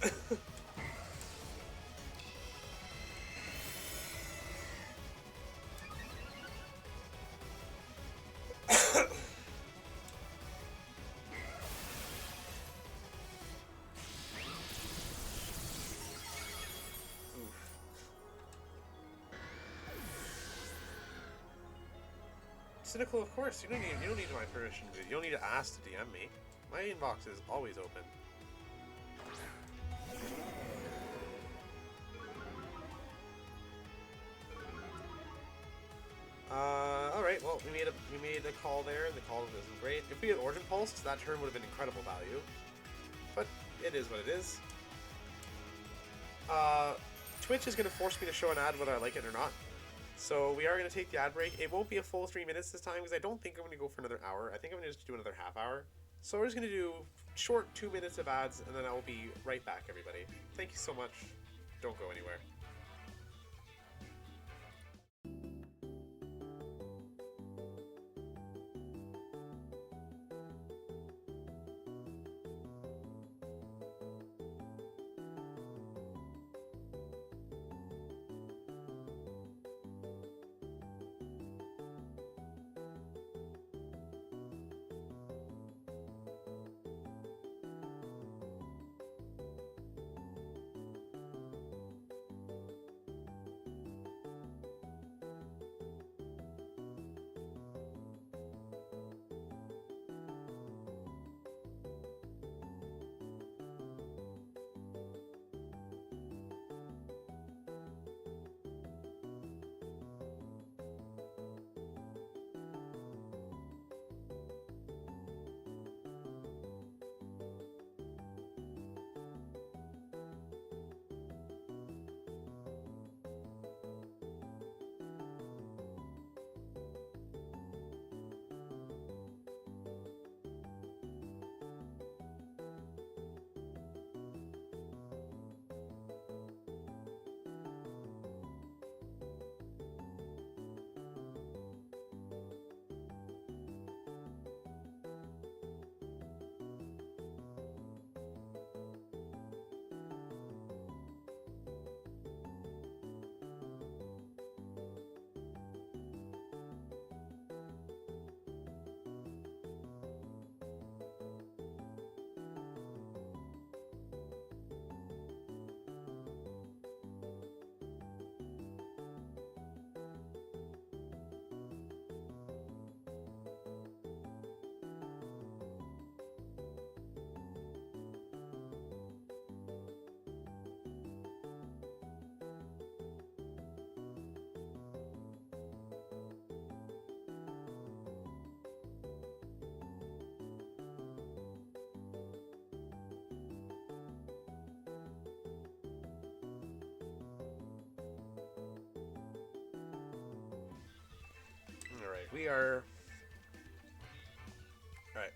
Cynical, of course. You don't need my permission. You don't need to ask to DM me. My inbox is always open. Alright, well, we made a call there, and the call isn't great. If we had Origin Pulse, that turn would have been incredible value. But it is what it is. Twitch is going to force me to show an ad whether I like it or not. So we are going to take the ad break. It won't be a full 3 minutes this time, because I don't think I'm going to go for another hour. I think I'm going to just do another half hour. So we're just going to do short 2 minutes of ads, and then I will be right back, everybody. Thank you so much. Don't go anywhere.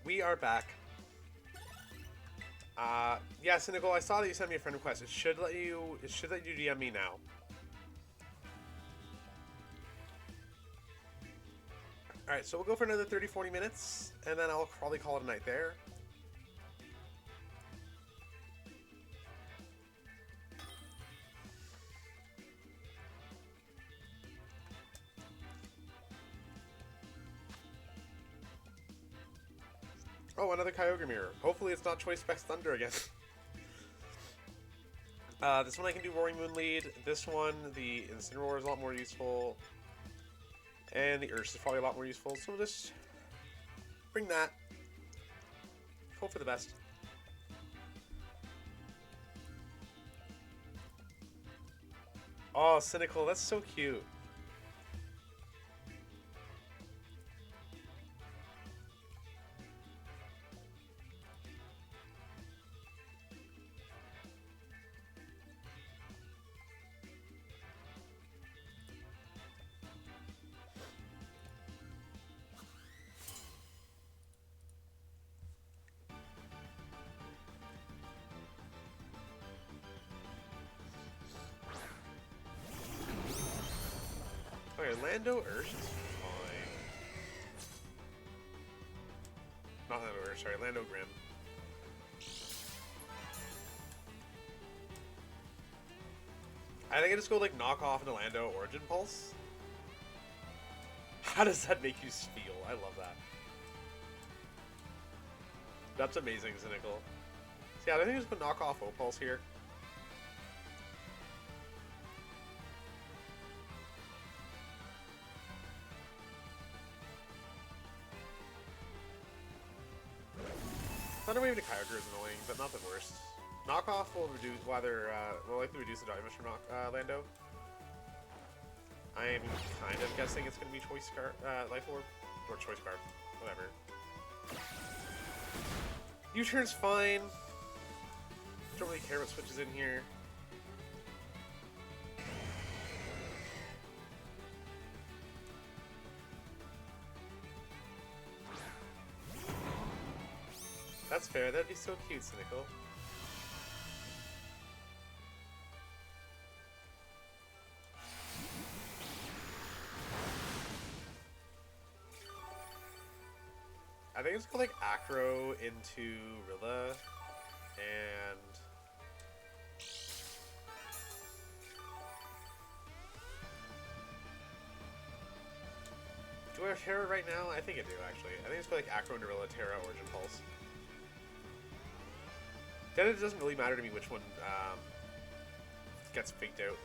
We are back. Yeah, Cynical, I saw that you sent me a friend request. It should let you DM me now. Alright, so we'll go for another 30-40 minutes, and then I'll probably call it a night there. Oh, another Kyogre mirror. Hopefully it's not Choice Specs Thunder again. This one I can do Roaring Moon lead. This one, the Incineroar is a lot more useful. And the Urshifu is probably a lot more useful. So we'll just bring that. Hope for the best. Oh, Cynical, that's so cute. Okay, Lando Urshifu is fine. Not Lando Urshifu, sorry, Lando Grim. I think I just go like knock off into Lando Origin Pulse. How does that make you feel? I love that. That's amazing, Cynical. So yeah, I think I just put knock off O-Pulse here. Thunderwave to Kyogre is annoying, but not the worst. Knockoff will reduce, will likely reduce the damage from Lando. I'm kind of guessing it's going to be Choice Scarf, Life Orb, or Choice Scarf, whatever. U-turn's fine. Don't really care what switches in here. That's fair, that'd be so cute, Cynical. I think it's called like Acro into Rilla, and do I have Terra right now? I think I do actually. I think it's called like Acro into Rilla, Terra, Origin Pulse. Then it doesn't really matter to me which one gets faked out.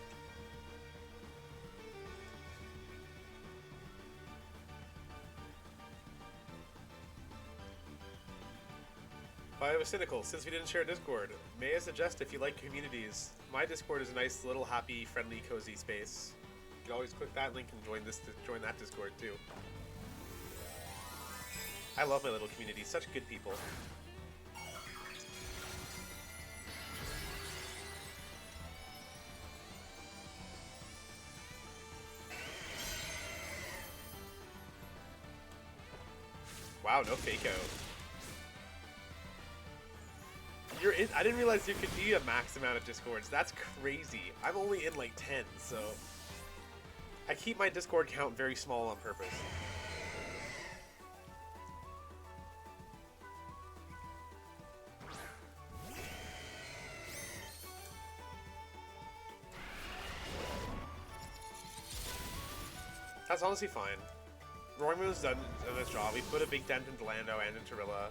I was cynical. Since we didn't share Discord, may I suggest if you like communities, my Discord is a nice little happy, friendly, cozy space. You can always click that link and join that Discord too. I love my little community. Such good people. Wow, no fake out. I didn't realize you could be a max amount of Discords. That's crazy. I'm only in like 10, so I keep my Discord count very small on purpose. That's honestly fine. Roaring Moon's done his job. We put a big dent into Lando and into Rilla.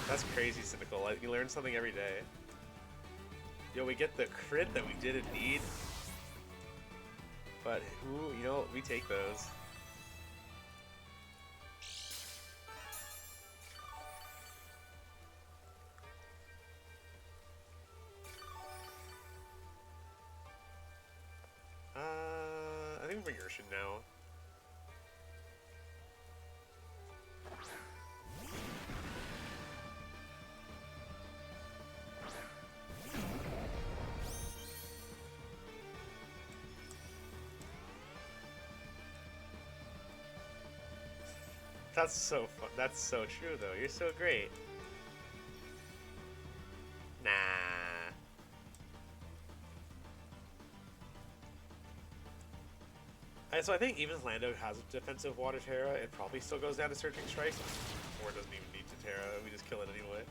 That's crazy, Cynical. Like, you learn something every day. Yo, we get the crit that we didn't need. But, ooh, you know, we take those. I think we're Urshifu now. That's so fun. That's so true, though. You're so great. Nah. So I think even if Lando has a defensive Water Terra, it probably still goes down to Searching Strike, or it doesn't even need to Terra. We just kill it anyway.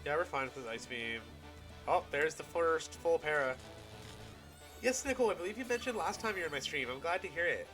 Yeah, we're fine with the Ice Beam. Oh, there's the first full para. Yes, Nicole, I believe you mentioned last time you were in my stream. I'm glad to hear it.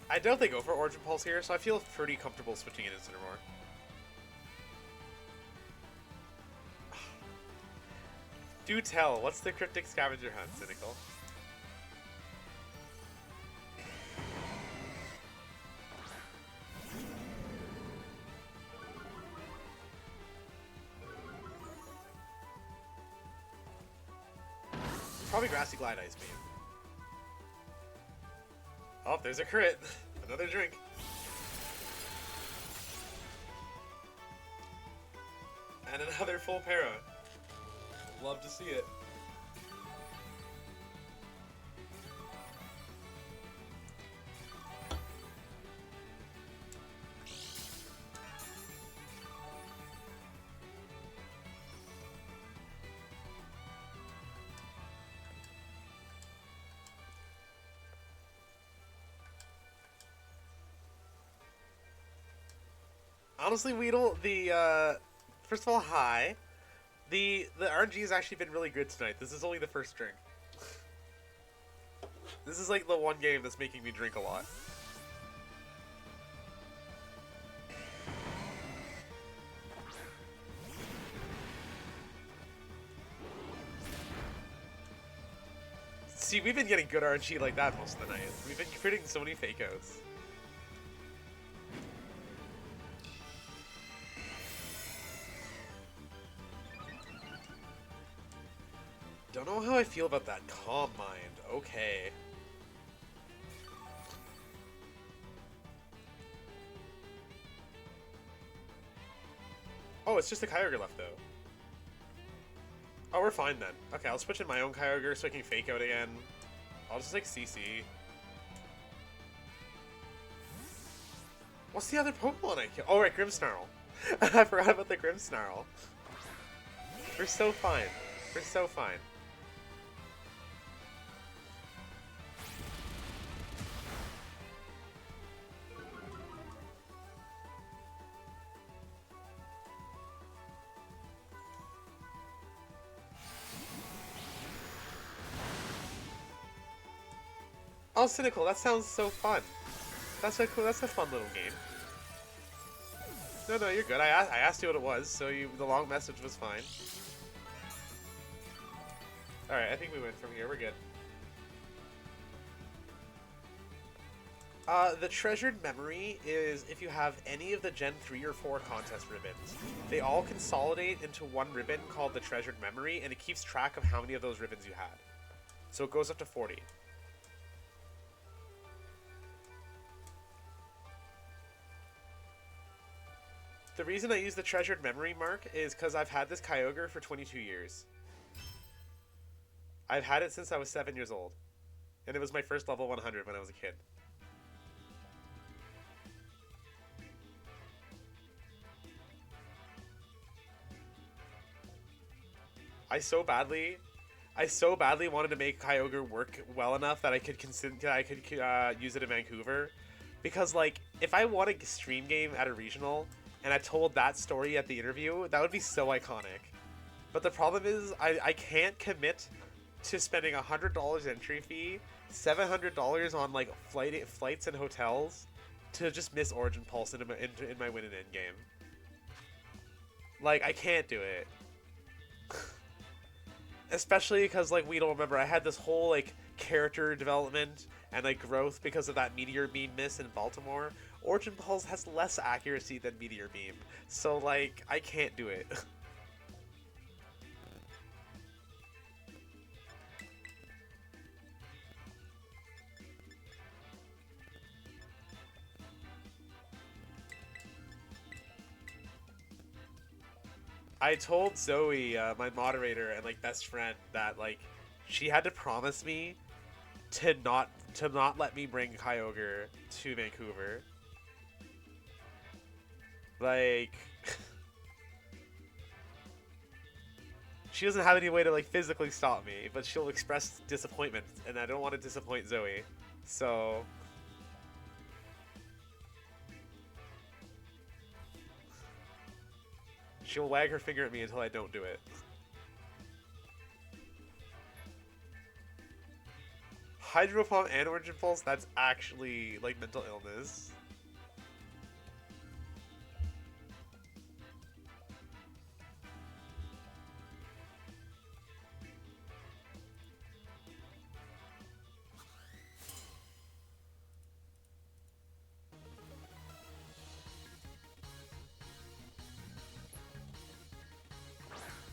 I don't think go for Origin Pulse here, so I feel pretty comfortable switching in Incineroar. Do tell, what's the Cryptic Scavenger Hunt, Cynical? Probably Grassy Glide Ice Beam. Oh, there's a crit. Another drink. And another full para. Love to see it. Honestly, Weedle, first of all, hi. The RNG has actually been really good tonight. This is only the first drink. This is like the one game that's making me drink a lot. See, we've been getting good RNG like that most of the night. We've been creating so many fake outs. Don't know how I feel about that Calm Mind. Okay. Oh, it's just the Kyogre left, though. Oh, we're fine then. Okay, I'll switch in my own Kyogre so I can fake out again. I'll just, like, CC. What's the other Pokemon I killed? Oh, right, Grimmsnarl. I forgot about the Grimmsnarl. We're so fine. We're so fine. Oh, Cynical, that sounds so fun. That's a fun little game. No, you're good. I asked you what it was, so the long message was fine. Alright, I think we win from here. We're good. The Treasured Memory is if you have any of the Gen 3 or 4 contest ribbons. They all consolidate into one ribbon called the Treasured Memory, and it keeps track of how many of those ribbons you had. So it goes up to 40. The reason I use the Treasured Memory mark is because I've had this Kyogre for 22 years. I've had it since I was 7 years old. And it was my first level 100 when I was a kid. I so badly wanted to make Kyogre work well enough that I could use it in Vancouver. Because, like, if I won a stream game at a regional and I told that story at the interview, that would be so iconic. But the problem is, I can't commit to spending $100 entry fee, $700 on, like, flights and hotels to just miss Origin Pulse in my win and end game. Like, I can't do it. Especially because, like, we don't remember, I had this whole, like, character development and, like, growth because of that Meteor Beam miss in Baltimore. Origin Pulse has less accuracy than Meteor Beam, so, like, I can't do it. I told Zoe, my moderator and, like, best friend, that, like, she had to promise me to not let me bring Kyogre to Vancouver. Like, she doesn't have any way to, like, physically stop me, but she'll express disappointment, and I don't want to disappoint Zoe. So she'll wag her finger at me until I don't do it. Hydro Pump and Origin Pulse, that's actually, like, mental illness.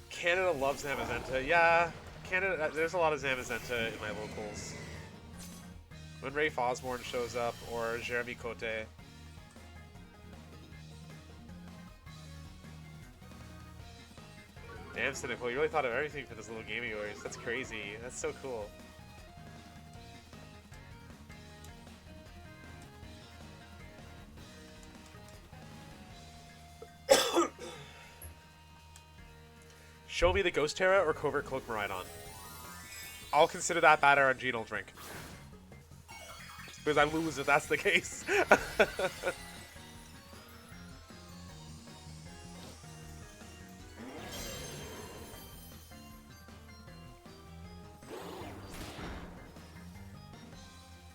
Canada loves Zamazenta. Yeah, Canada, there's a lot of Zamazenta in my locals. When Rafe Osborne shows up, or Jeremy Cote. Damn, Cynical, you really thought of everything for this little game of yours. That's crazy. That's so cool. Show me the Ghost Terra or Covert Cloak Maridon. I'll consider that bad RNG and I'll drink. Because I lose if that's the case.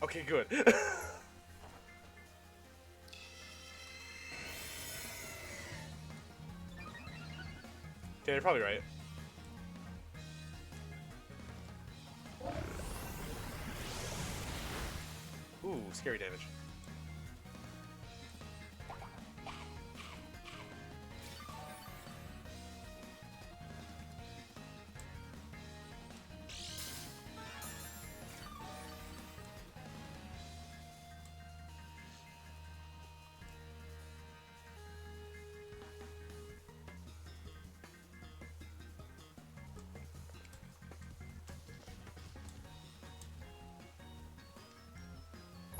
Okay, good. Okay, you're probably right. Ooh, scary damage.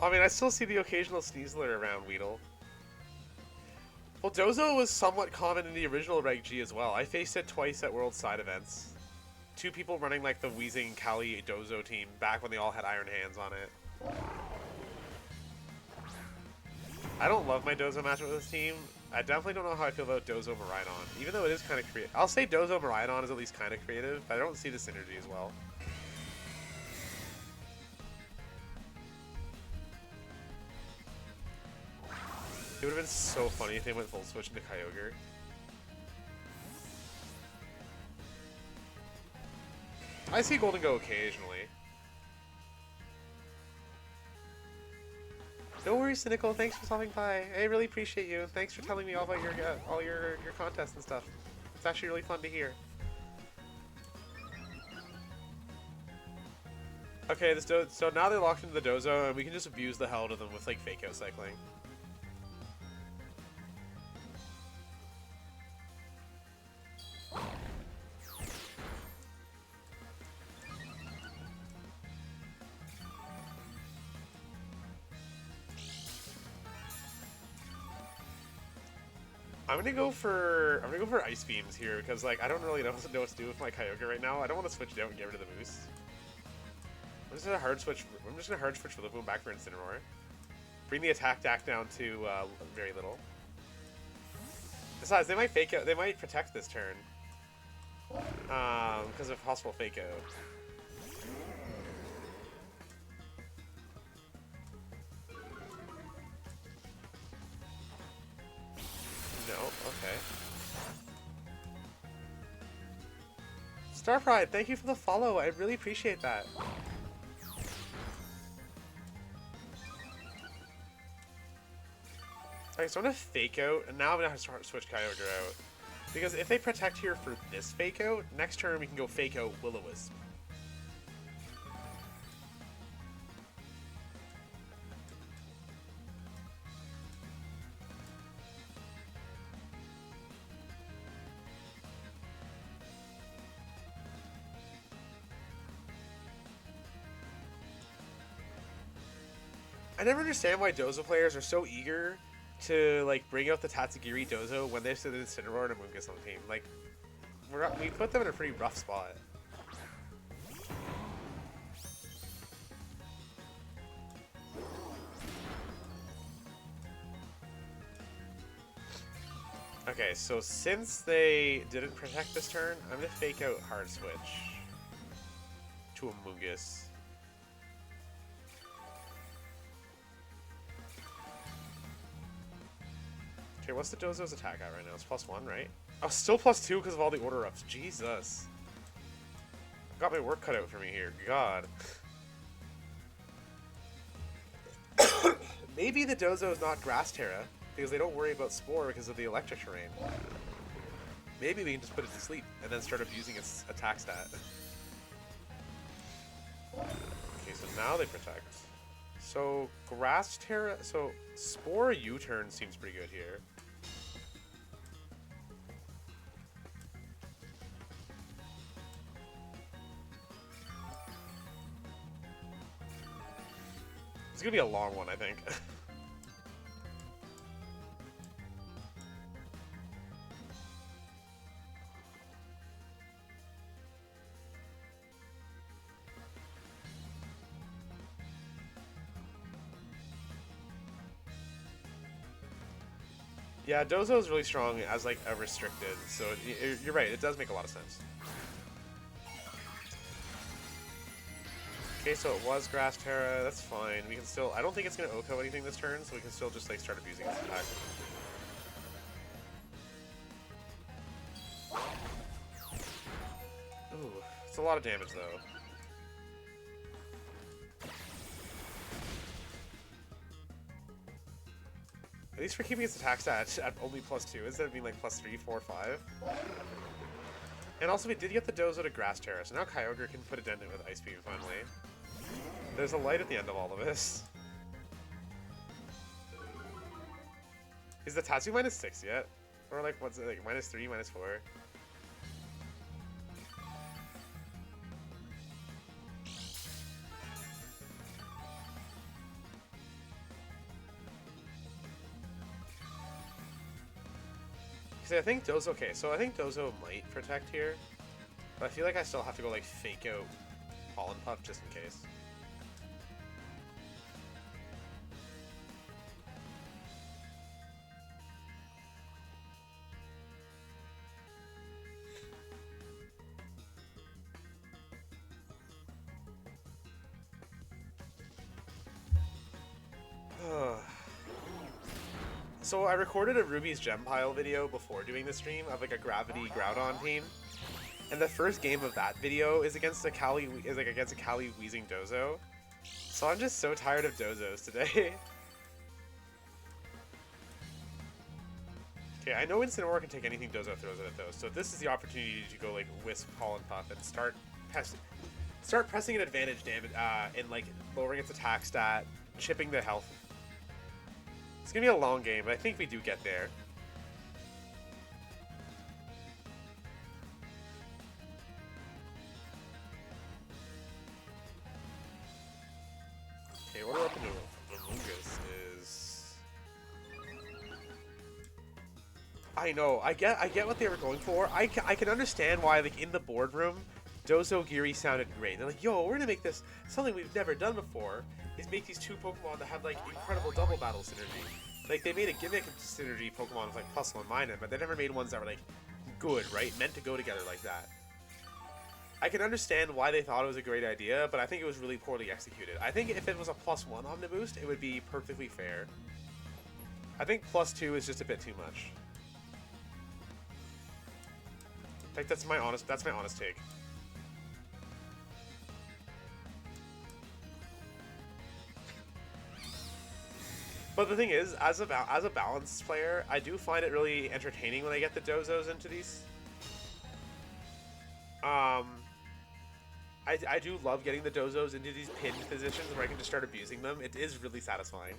I mean, I still see the occasional Sneasler around Weedle. Well, Dozo was somewhat common in the original Reg G as well. I faced it twice at World Side events. Two people running like the Wheezing Kali Dozo team back when they all had Iron Hands on it. I don't love my Dozo matchup with this team. I definitely don't know how I feel about Dozo Miraidon, even though it is kind of creative. I'll say Dozo Miraidon is at least kind of creative, but I don't see the synergy as well. It would have been so funny if they went full switch into Kyogre. I see Golden go occasionally. No worries, Cynical. Thanks for stopping by. I really appreciate you. Thanks for telling me all about your contests and stuff. It's actually really fun to hear. Okay, so now they're locked into the Dozo, and we can just abuse the hell out of them with like fake out cycling. I'm gonna go for Ice Beams here because like I don't really know what to do with my Kyogre right now. I don't want to switch it out and get rid of the boost. I'm just gonna hard switch Rillaboom back for Incineroar. Bring the attack DAC down to very little. Besides, they might fake out. They might protect this turn because of possible fake out. No, okay. Star Pride, thank you for the follow. I really appreciate that. Alright, so I'm gonna fake out, and now I'm gonna have to switch Kyogre out. Because if they protect here for this fake out, next turn we can go fake out Will-O-Wisp. I never understand why Dozo players are so eager to like bring out the Tatsugiri Dozo when they sit in Incineroar and Amoonguss on the team. Like, we put them in a pretty rough spot. Okay, so since they didn't protect this turn, I'm gonna fake out Hard Switch to Amoonguss. Okay, what's the Dozo's attack at right now? It's +1, right? Oh, still +2 because of all the order ups. Jesus. Got my work cut out for me here. God. Maybe the Dozo is not Grass Terra because they don't worry about Spore because of the electric terrain. Maybe we can just put it to sleep and then start abusing its attack stat. Okay, so now they protect. So Grass Terra, so Spore U-turn seems pretty good here. It's gonna be a long one, I think. Yeah, Dozo is really strong as like a restricted, so you're right. It does make a lot of sense. Okay, so it was Grass Terra. That's fine. We can still... I don't think it's going to OHKO anything this turn, so we can still just like start abusing its attack. Ooh, it's a lot of damage though. At least we're keeping its attack stat at only +2 instead of being like +3, 4, 5. And also we did get the Dozo to Grass Terra, so now Kyogre can put a dent in with Ice Beam finally. There's a light at the end of all of this. Is the Tatsu -6 yet? Or like, what's it, like -3, -4? I think Dozo, okay, so I think Dozo might protect here, but I feel like I still have to go like fake out Pollen Puff just in case. So I recorded a Ruby's Gem Pile video before doing the stream of like a Gravity Groudon team, and the first game of that video is against a Kali Wheezing Dozo. So I'm just so tired of Dozos today. Okay, I know Incineroar can take anything Dozo throws at it though, so this is the opportunity to go like Wisp, Pollen Puff, and start pressing an advantage damage and like lowering its attack stat, chipping the health. It's gonna be a long game, but I think we do get there. Okay, what we're up into Amoonguss is... I know, I get what they were going for. I can understand why, like, in the boardroom, Dozo Giri sounded great. They're like, yo, we're gonna make this something we've never done before, is make these two Pokemon that have, like, incredible double battle synergy. Like, they made a gimmick synergy Pokemon with, like, +1 minus, but they never made ones that were, like, good, right? Meant to go together like that. I can understand why they thought it was a great idea, but I think it was really poorly executed. I think if it was a +1 Omniboost, it would be perfectly fair. I think +2 is just a bit too much. Like, that's my honest take. But the thing is, as a balanced player, I do find it really entertaining when I get the Dozos into these. I do love getting the Dozos into these pinned positions where I can just start abusing them. It is really satisfying.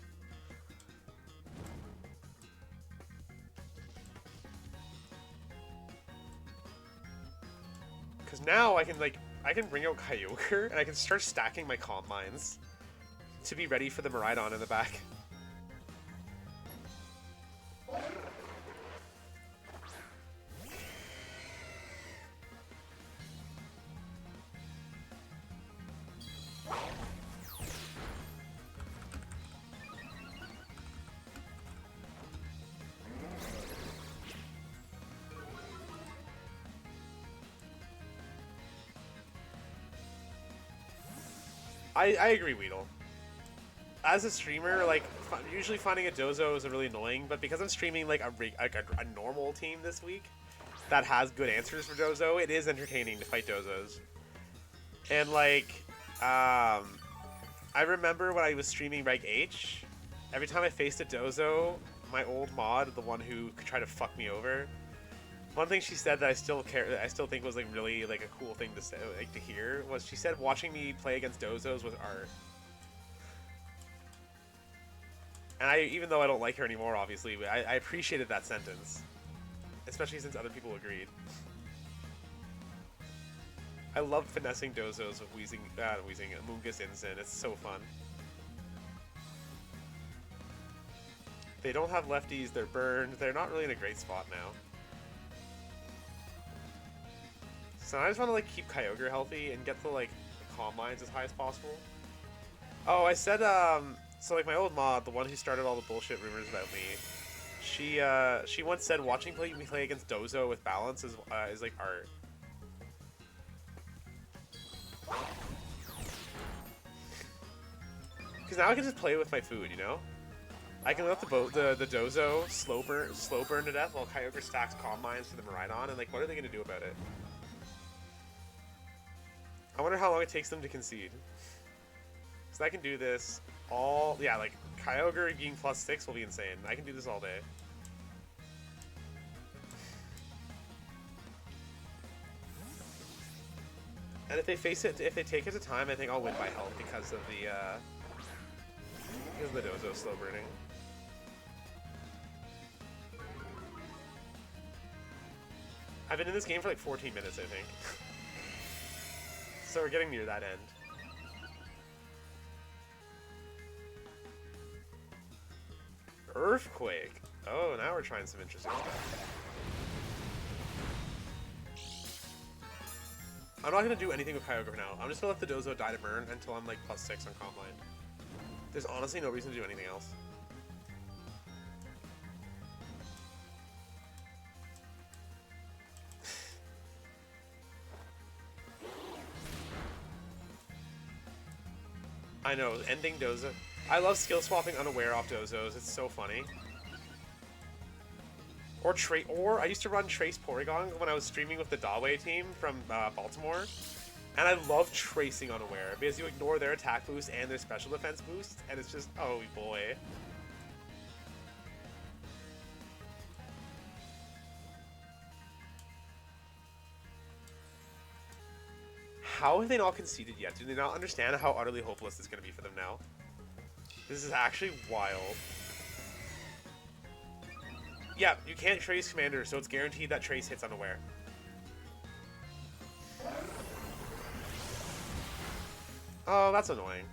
Because now I can bring out Kyogre and I can start stacking my Calm Mines to be ready for the Miraidon in the back. I agree, Weedle. As a streamer, like, usually finding a Dozo is really annoying, but because I'm streaming like a normal team this week that has good answers for Dozo, it is entertaining to fight Dozos. And like, I remember when I was streaming Reg H, every time I faced a Dozo, my old mod, the one who could try to fuck me over, one thing she said that I still think was like really like a cool thing to say, like to hear, was she said watching me play against Dozos was art. And even though I don't like her anymore, obviously, I appreciated that sentence, especially since other people agreed. I love finessing Dozos with Amoonguss Incin. It's so fun. They don't have lefties. They're burned. They're not really in a great spot now. So I just want to like keep Kyogre healthy and get the like Calm Mines as high as possible. Oh, I said so like my old mod, the one who started all the bullshit rumors about me, she once said watching me play against Dozo with balance is like art. Because now I can just play with my food, you know? I can let the Dozo slow burn to death while Kyogre stacks Calm Minds for the Miraidon, and like, what are they gonna do about it? I wonder how long it takes them to concede. So I can do this all, yeah, like Kyogre being +6 will be insane. I can do this all day. And if they face it, if they take it to time, I think I'll win by health because of the Dozo slow burning. I've been in this game for like 14 minutes, I think. So we're getting near that end. Earthquake. Oh, now we're trying some interesting stuff. I'm not going to do anything with Kyogre now. I'm just going to let the Dozo die to burn until I'm like +6 on Calm Mind. There's honestly no reason to do anything else. I know, ending Dozo. I love skill swapping Unaware off Dozos. It's so funny. Or I used to run Trace Porygon when I was streaming with the Dawei team from Baltimore. And I love tracing Unaware because you ignore their attack boost and their special defense boost, and it's just, oh boy. How have they not conceded yet? Do they not understand how utterly hopeless this is going to be for them now? This is actually wild. Yeah, you can't Trace Commander, so it's guaranteed that Trace hits Unaware. Oh, that's annoying.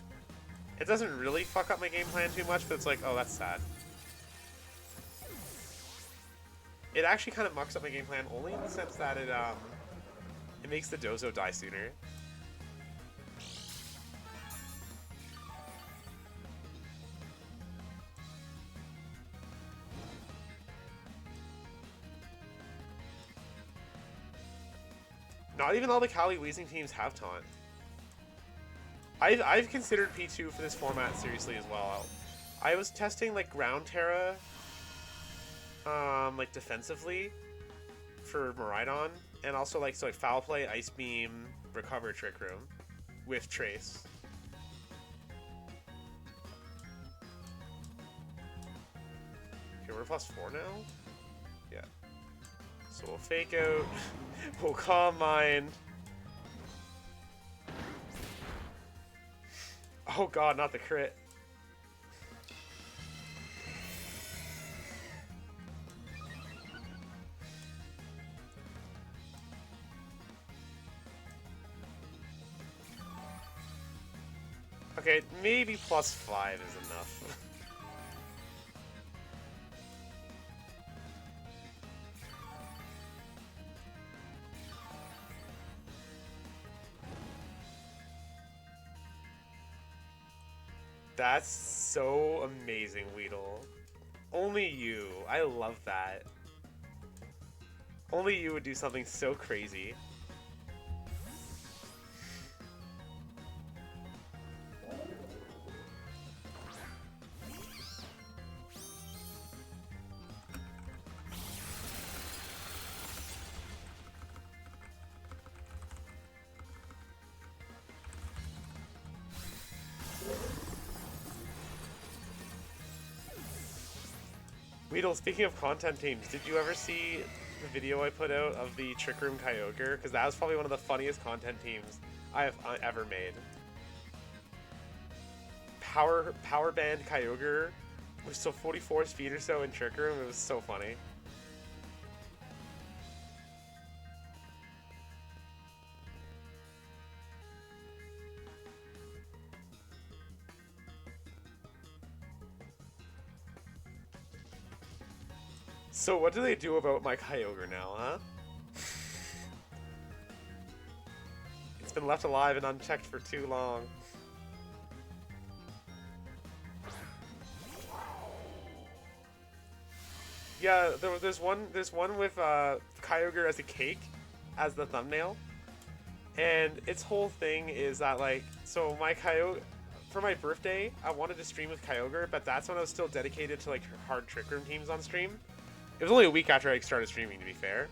It doesn't really fuck up my game plan too much, but it's like, oh, that's sad. It actually kind of mucks up my game plan, only in the sense that it makes the Dozo die sooner. Not even all the Cali Weezing teams have taunt. I've considered P2 for this format seriously as well. I was testing like Ground Terra, like defensively for Miraidon, and also like Foul Play, Ice Beam, Recover, Trick Room with Trace. Okay, we're +4 now? Yeah. So we'll Fake Out, we'll Calm Mind. Oh god, not the crit. Okay, maybe +5 is enough. That's so amazing, Weedle. Only you. I love that. Only you would do something so crazy. Weedle, speaking of content teams, did you ever see the video I put out of the Trick Room Kyogre? Because that was probably one of the funniest content teams I have ever made. Power Band Kyogre with still 44 speed or so in Trick Room. It was so funny. So what do they do about my Kyogre now, huh? It's been left alive and unchecked for too long. Yeah, there's one with Kyogre as a cake as the thumbnail. And its whole thing is that, like, so my Kyogre, for my birthday, I wanted to stream with Kyogre, but that's when I was still dedicated to like hard Trick Room teams on stream. It was only a week after I started streaming, to be fair.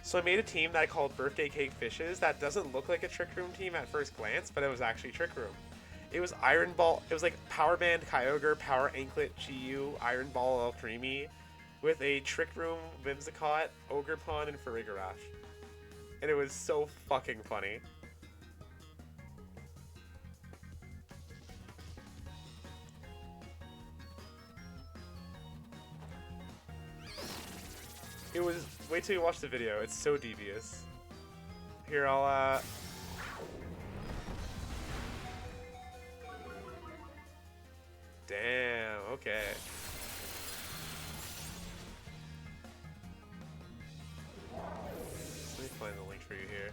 So I made a team that I called Birthday Cake Fishes that doesn't look like a Trick Room team at first glance, but it was actually Trick Room. It was Iron Ball, it was like Power Band Kyogre, Power Anklet GU, Iron Ball Alcremie, with a Trick Room Whimsicott, Ogerpon, and Farigiraf. And it was so fucking funny. It was, wait till you watch the video, it's so devious. Here, I'll, damn, okay. Let me find the link for you here.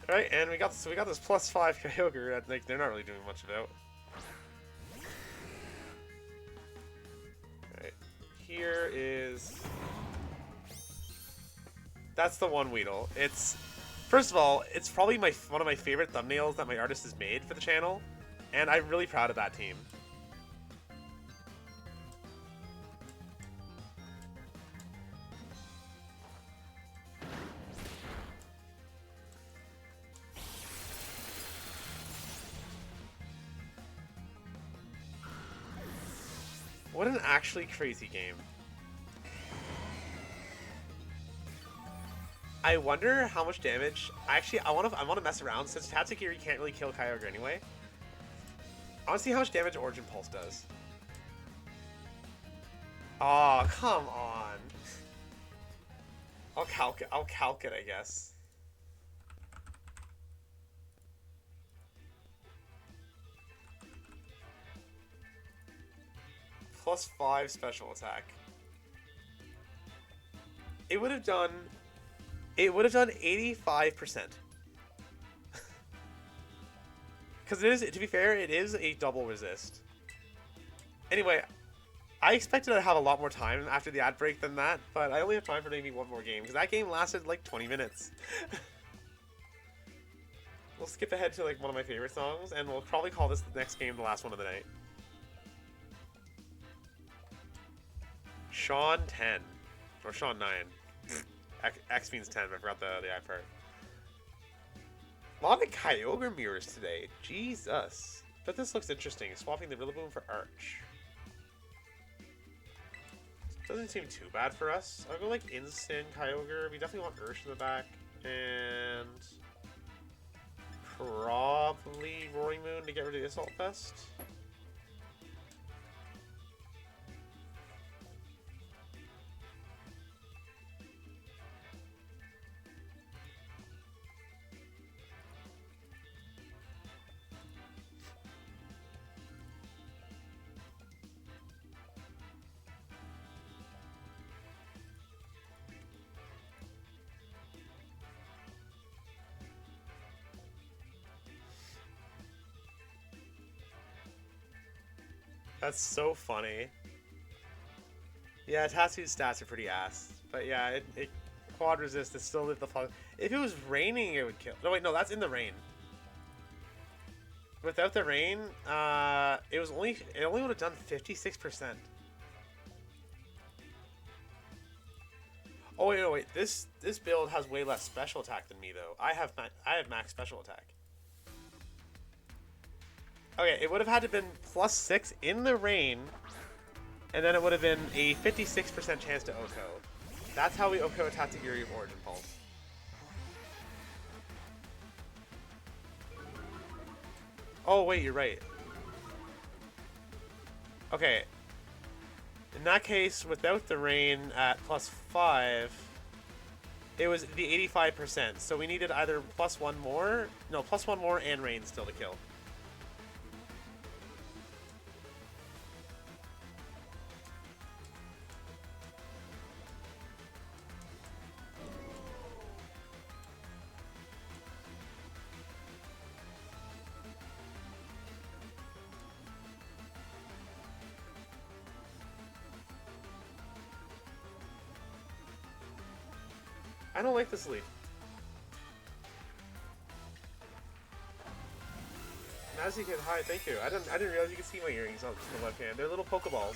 Alright, and we got this +5 Kyogre that like they're not really doing much about. Alright. Here is, that's the one Weedle. It's, first of all, it's probably one of my favorite thumbnails that my artist has made for the channel, and I'm really proud of that team. What an actually crazy game. I wonder how much damage. Actually, I want to mess around since Tatsugiri can't really kill Kyogre anyway. I want to see how much damage Origin Pulse does. Oh, come on. I'll calc it, I guess. +5 special attack. It would have done 85%. Because it is, to be fair, it is a double resist. Anyway, I expected to have a lot more time after the ad break than that, but I only have time for maybe one more game, because that game lasted like 20 minutes. We'll skip ahead to like one of my favorite songs, and we'll probably call this the next game the last one of the night. Sean 10. Or Sean 9. X means 10, but I forgot the I part. A lot of Kyogre mirrors today. Jesus. But this looks interesting. Swapping the Rillaboom for Arch. Doesn't seem too bad for us. I'll go like Instant Kyogre. We definitely want Ursh in the back. And probably Roaring Moon to get rid of the Assault Vest. That's so funny. Yeah, Tatsu's stats are pretty ass. But yeah, it quad resist is still the fun. If it was raining, it would kill. No, wait, no, that's in the rain. Without the rain, it only would have done 56%. Oh wait, no, wait. This build has way less special attack than me though. I have max special attack. Okay, it would have had to have been +6 in the rain, and then it would have been a 56% chance to OHKO. That's how we OHKO Tatsugiri of Origin Pulse. Oh wait, you're right. Okay. In that case, without the rain at +5, it was the 85%. So we needed either +1 more, no, +1 more and rain still to kill. I don't like this leaf. Nazi kid, hi, thank you. I didn't realize you could see my earrings on the left hand. They're little Pokeballs.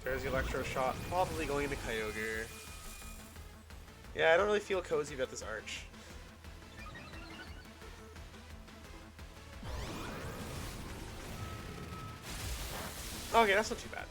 There's the Electro Shot, probably going into Kyogre. Yeah, I don't really feel cozy about this arch. Okay, that's not too bad.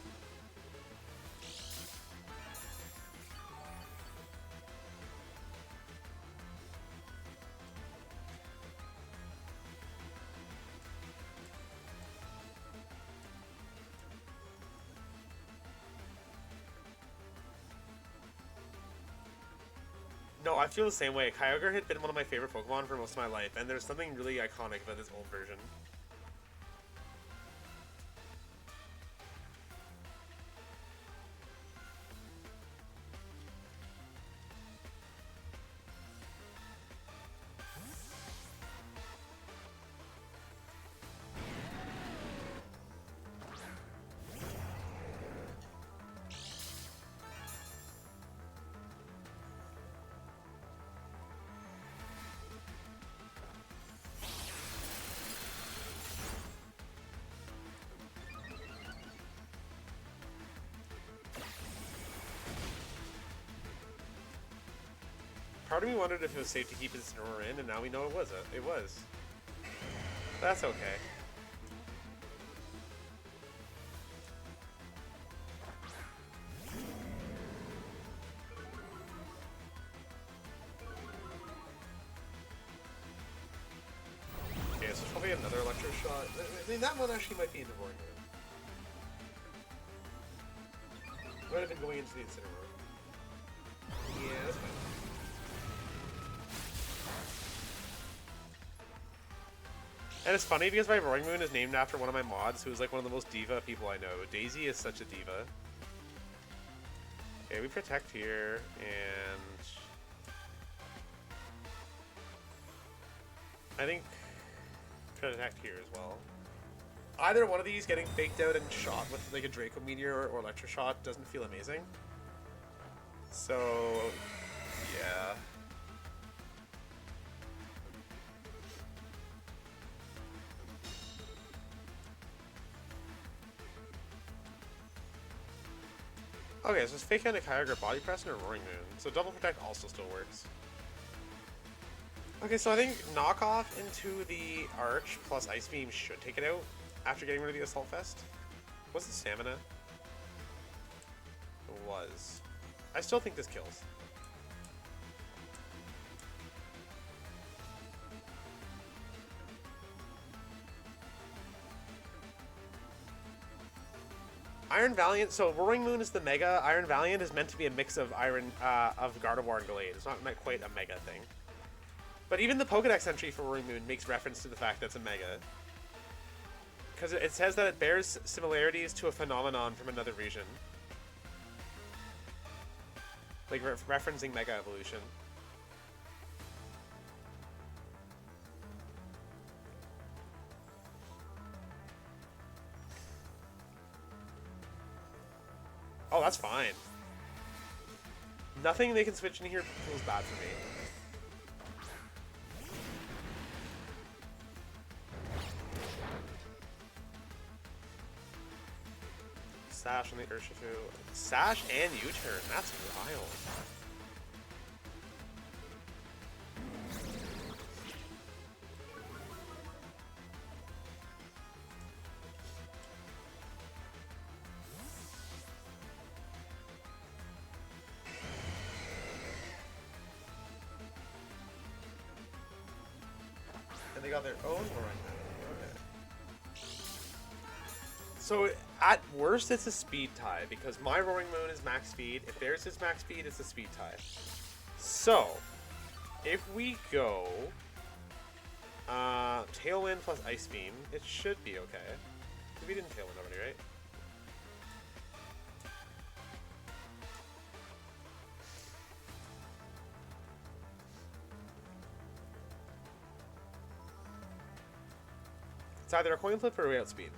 No, I feel the same way. Kyogre had been one of my favorite Pokemon for most of my life, and there's something really iconic about this old version. Part of me wondered if it was safe to keep Incineroar in, and now we know it wasn't. It was. That's okay. Okay, so probably another Electro Shot. I mean, that one actually might be in the Roaring Moon. Might have been going into the Incineroar. Yeah, that's fine. And it's funny because my Roaring Moon is named after one of my mods who's like one of the most diva people I know. Daisy is such a diva. Okay, we protect here, and I think protect here as well. Either one of these getting faked out and shot with like a Draco Meteor or Electro Shot doesn't feel amazing. So, yeah. Okay, so it's fake out a Kyogre, Body Press, and a Roaring Moon. So Double Protect also still works. Okay, so I think Knockoff into the Arch plus Ice Beam should take it out after getting rid of the Assault Vest. What's the stamina? It was. I still think this kills. Iron Valiant, so Roaring Moon is the Mega. Iron Valiant is meant to be a mix of Gardevoir and Gallade. It's not quite a Mega thing. But even the Pokedex entry for Roaring Moon makes reference to the fact that it's a Mega. Because it says that it bears similarities to a phenomenon from another region. Like referencing Mega Evolution. Oh, that's fine. Nothing they can switch in here feels bad for me. Sash on the Urshifu. Sash and U-turn. That's wild. And they got their own Roaring Moon. Okay. So at worst, it's a speed tie because my Roaring Moon is max speed. If theirs is max speed, it's a speed tie. So if we go, Tailwind plus Ice Beam. It should be okay. We didn't Tailwind already, right? It's either a coin flip or a way outspeed.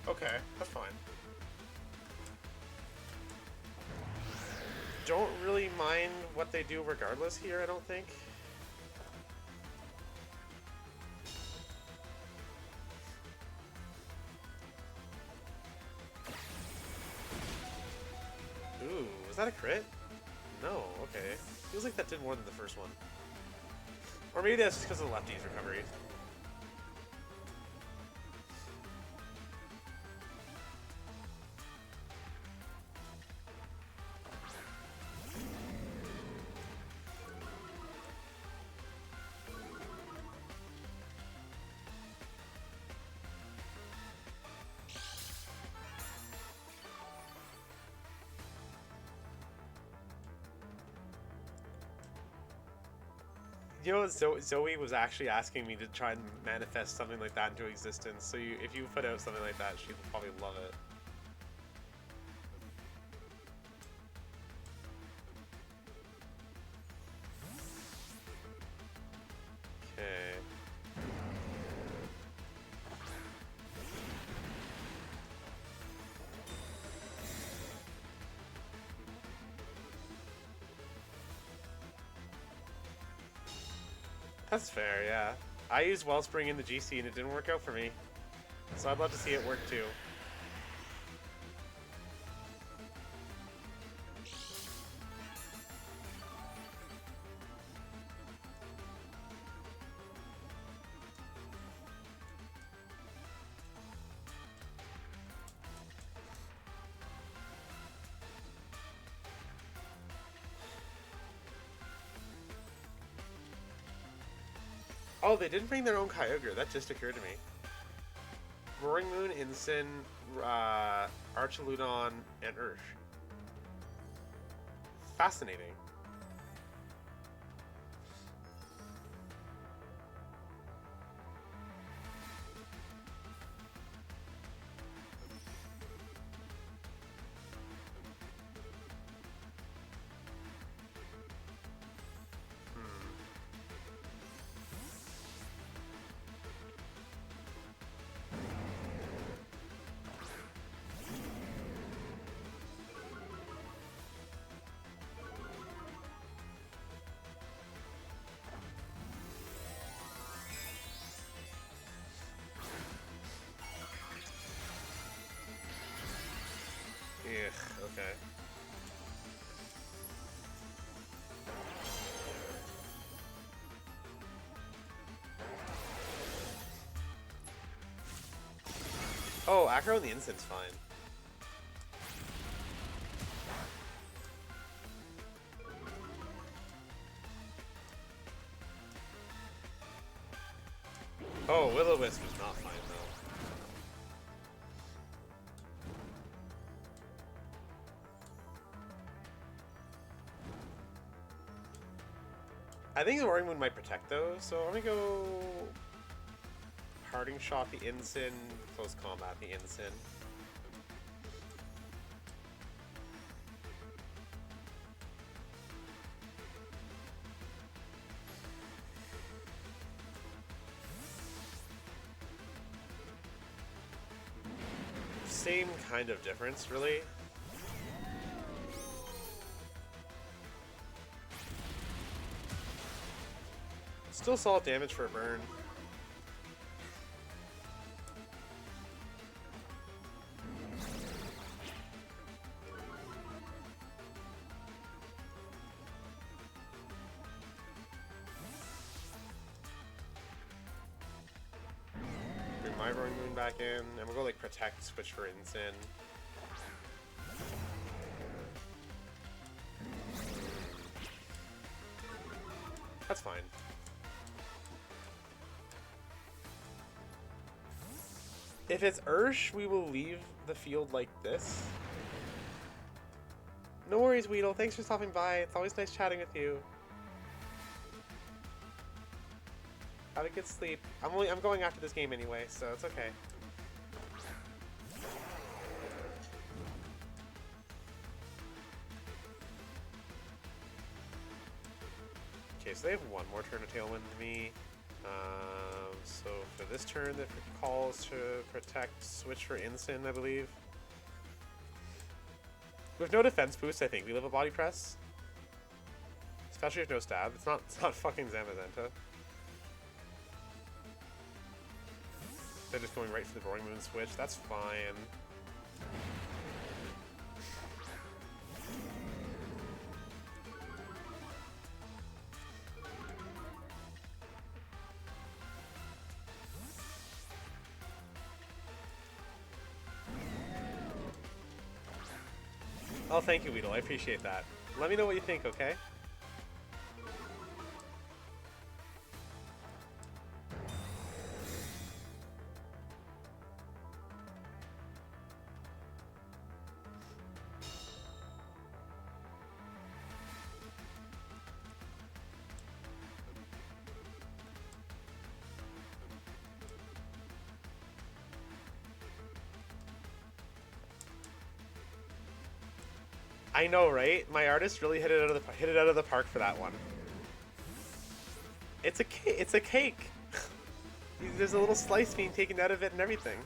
Okay, that's fine. Don't really mind what they do regardless here, I don't think. Ooh, was that a crit? No, okay. Feels like that did more than the first one. Or maybe that's just because of the lefties recovery. You know, Zoe was actually asking me to try and manifest something like that into existence. So if you put out something like that, she'll probably love it. Okay. That's fair, yeah. I used Wellspring in the GC and it didn't work out for me. So I'd love to see it work too. Oh, they didn't bring their own Kyogre. That just occurred to me. Roaring Moon, Incin, Archaludon, and Ursh. Fascinating. Ugh, okay. Oh, Acro and the Incense fine. Oh, Will-O-Wisp was not fine though. I think the Roaring Moon might protect those, so I'm gonna go Parting Shot the Incin, Close Combat the Incin. Same kind of difference, really. Still solid damage for a burn. Bring my Roaring Moon back in, and we'll go like Protect, switch for Incin. That's fine. If it's Ursh, we will leave the field like this. No worries, Weedle. Thanks for stopping by. It's always nice chatting with you. Have a good sleep. I'm going after this game anyway, so it's okay. Okay, so they have one more turn of Tailwind than me. So for this turn, the calls to protect, switch for Incin, I believe. With no defense boost, I think we live a body press. Especially with no stab. It's not fucking Zamazenta. They're just going right for the Roaring Moon switch. That's fine. Oh, thank you, Weedle. I appreciate that. Let me know what you think, okay? I know, right? My artist really hit it out of the park for that one. It's a cake. It's a cake. There's a little slice being taken out of it and everything.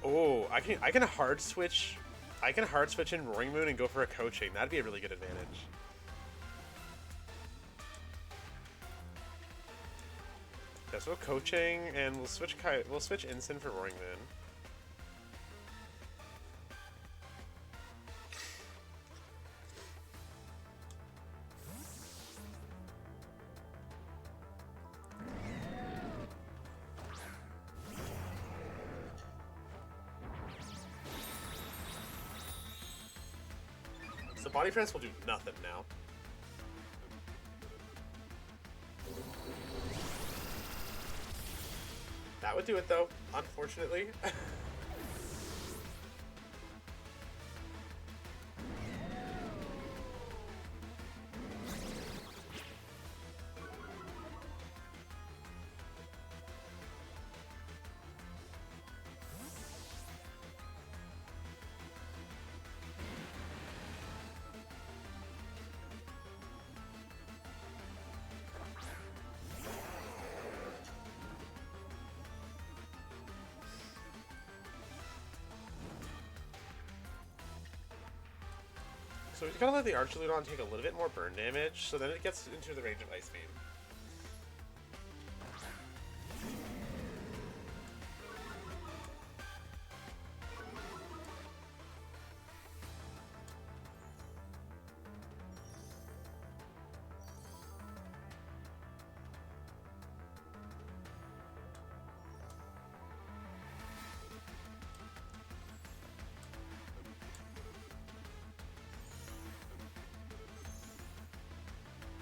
Oh, I can hard switch. I can hard switch in Roaring Moon and go for a coaching. That'd be a really good advantage. Yeah, so coaching, and we'll switch Incin for Roaring Moon. So body press will do nothing now. That would do it though, unfortunately. So we gotta let the Archaludon take a little bit more burn damage, so then it gets into the range of Ice Beam.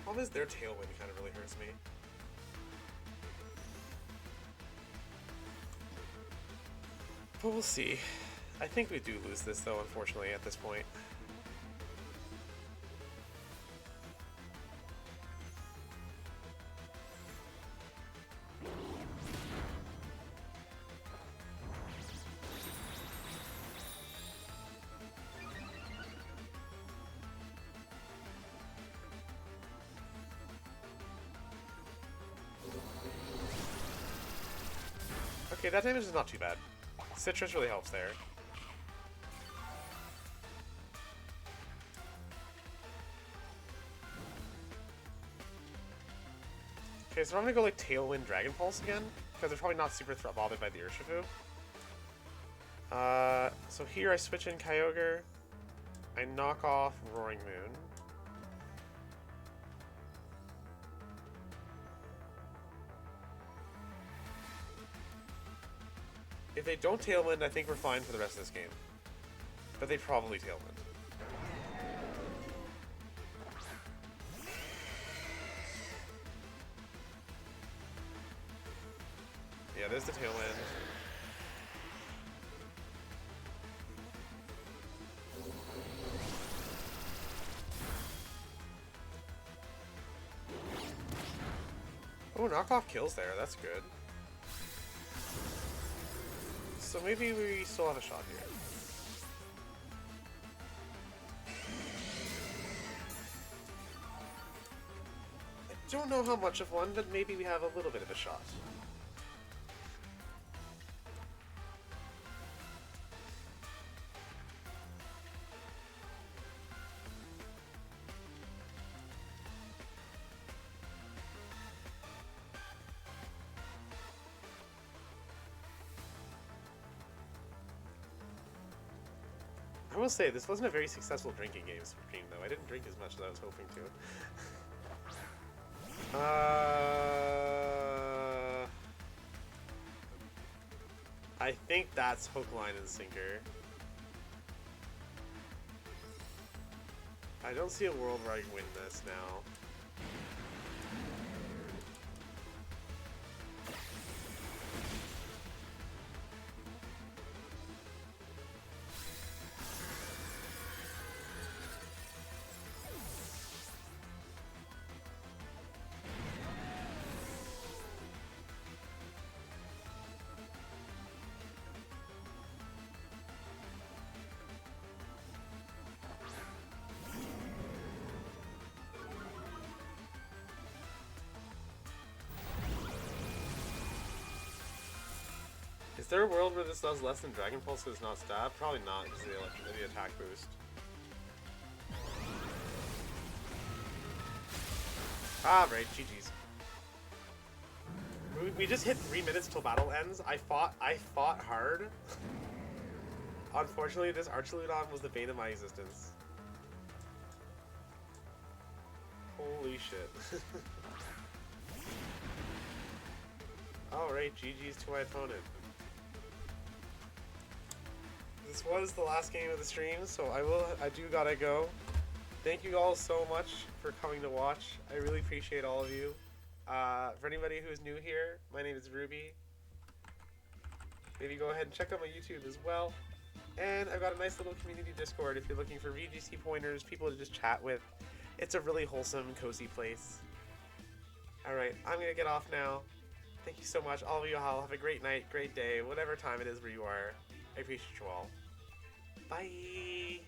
Problem is their Tailwind kind of really hurts me. But we'll see. I think we do lose this though, unfortunately, at this point. Okay, that damage is not too bad. Citrus really helps there. Okay, so I'm gonna go like Tailwind Dragon Pulse again, because they're probably not super bothered by the Urshifu. So here I switch in Kyogre. I knock off Roaring Moon. If they don't Tailwind, I think we're fine for the rest of this game. But they probably Tailwind. Yeah, there's the Tailwind. Oh, knockoff kills there. That's good. So maybe we still have a shot here. I don't know how much of one, but maybe we have a little bit of a shot. I will say, this wasn't a very successful drinking game stream, though. I didn't drink as much as I was hoping to. I think that's Hook, Line, and Sinker. I don't see a world where I can win this now. Is there a world where this does less than Dragon Pulse because it's not stab? Probably not, because of the attack boost. Ah, right, GG's. We just hit 3 minutes till battle ends. I fought hard. Unfortunately, this Archaludon was the bane of my existence. Holy shit. Alright, GG's to my opponent. This was the last game of the stream, so I do gotta go. Thank you all so much for coming to watch. I really appreciate all of you. For anybody who's new here, my name is Ruby. Maybe go ahead and check out my YouTube as well. And I've got a nice little community Discord if you're looking for VGC pointers, people to just chat with. It's a really wholesome, cozy place. Alright, I'm gonna get off now. Thank you so much. All of you all have a great night, great day, whatever time it is where you are. I appreciate you all. Bye!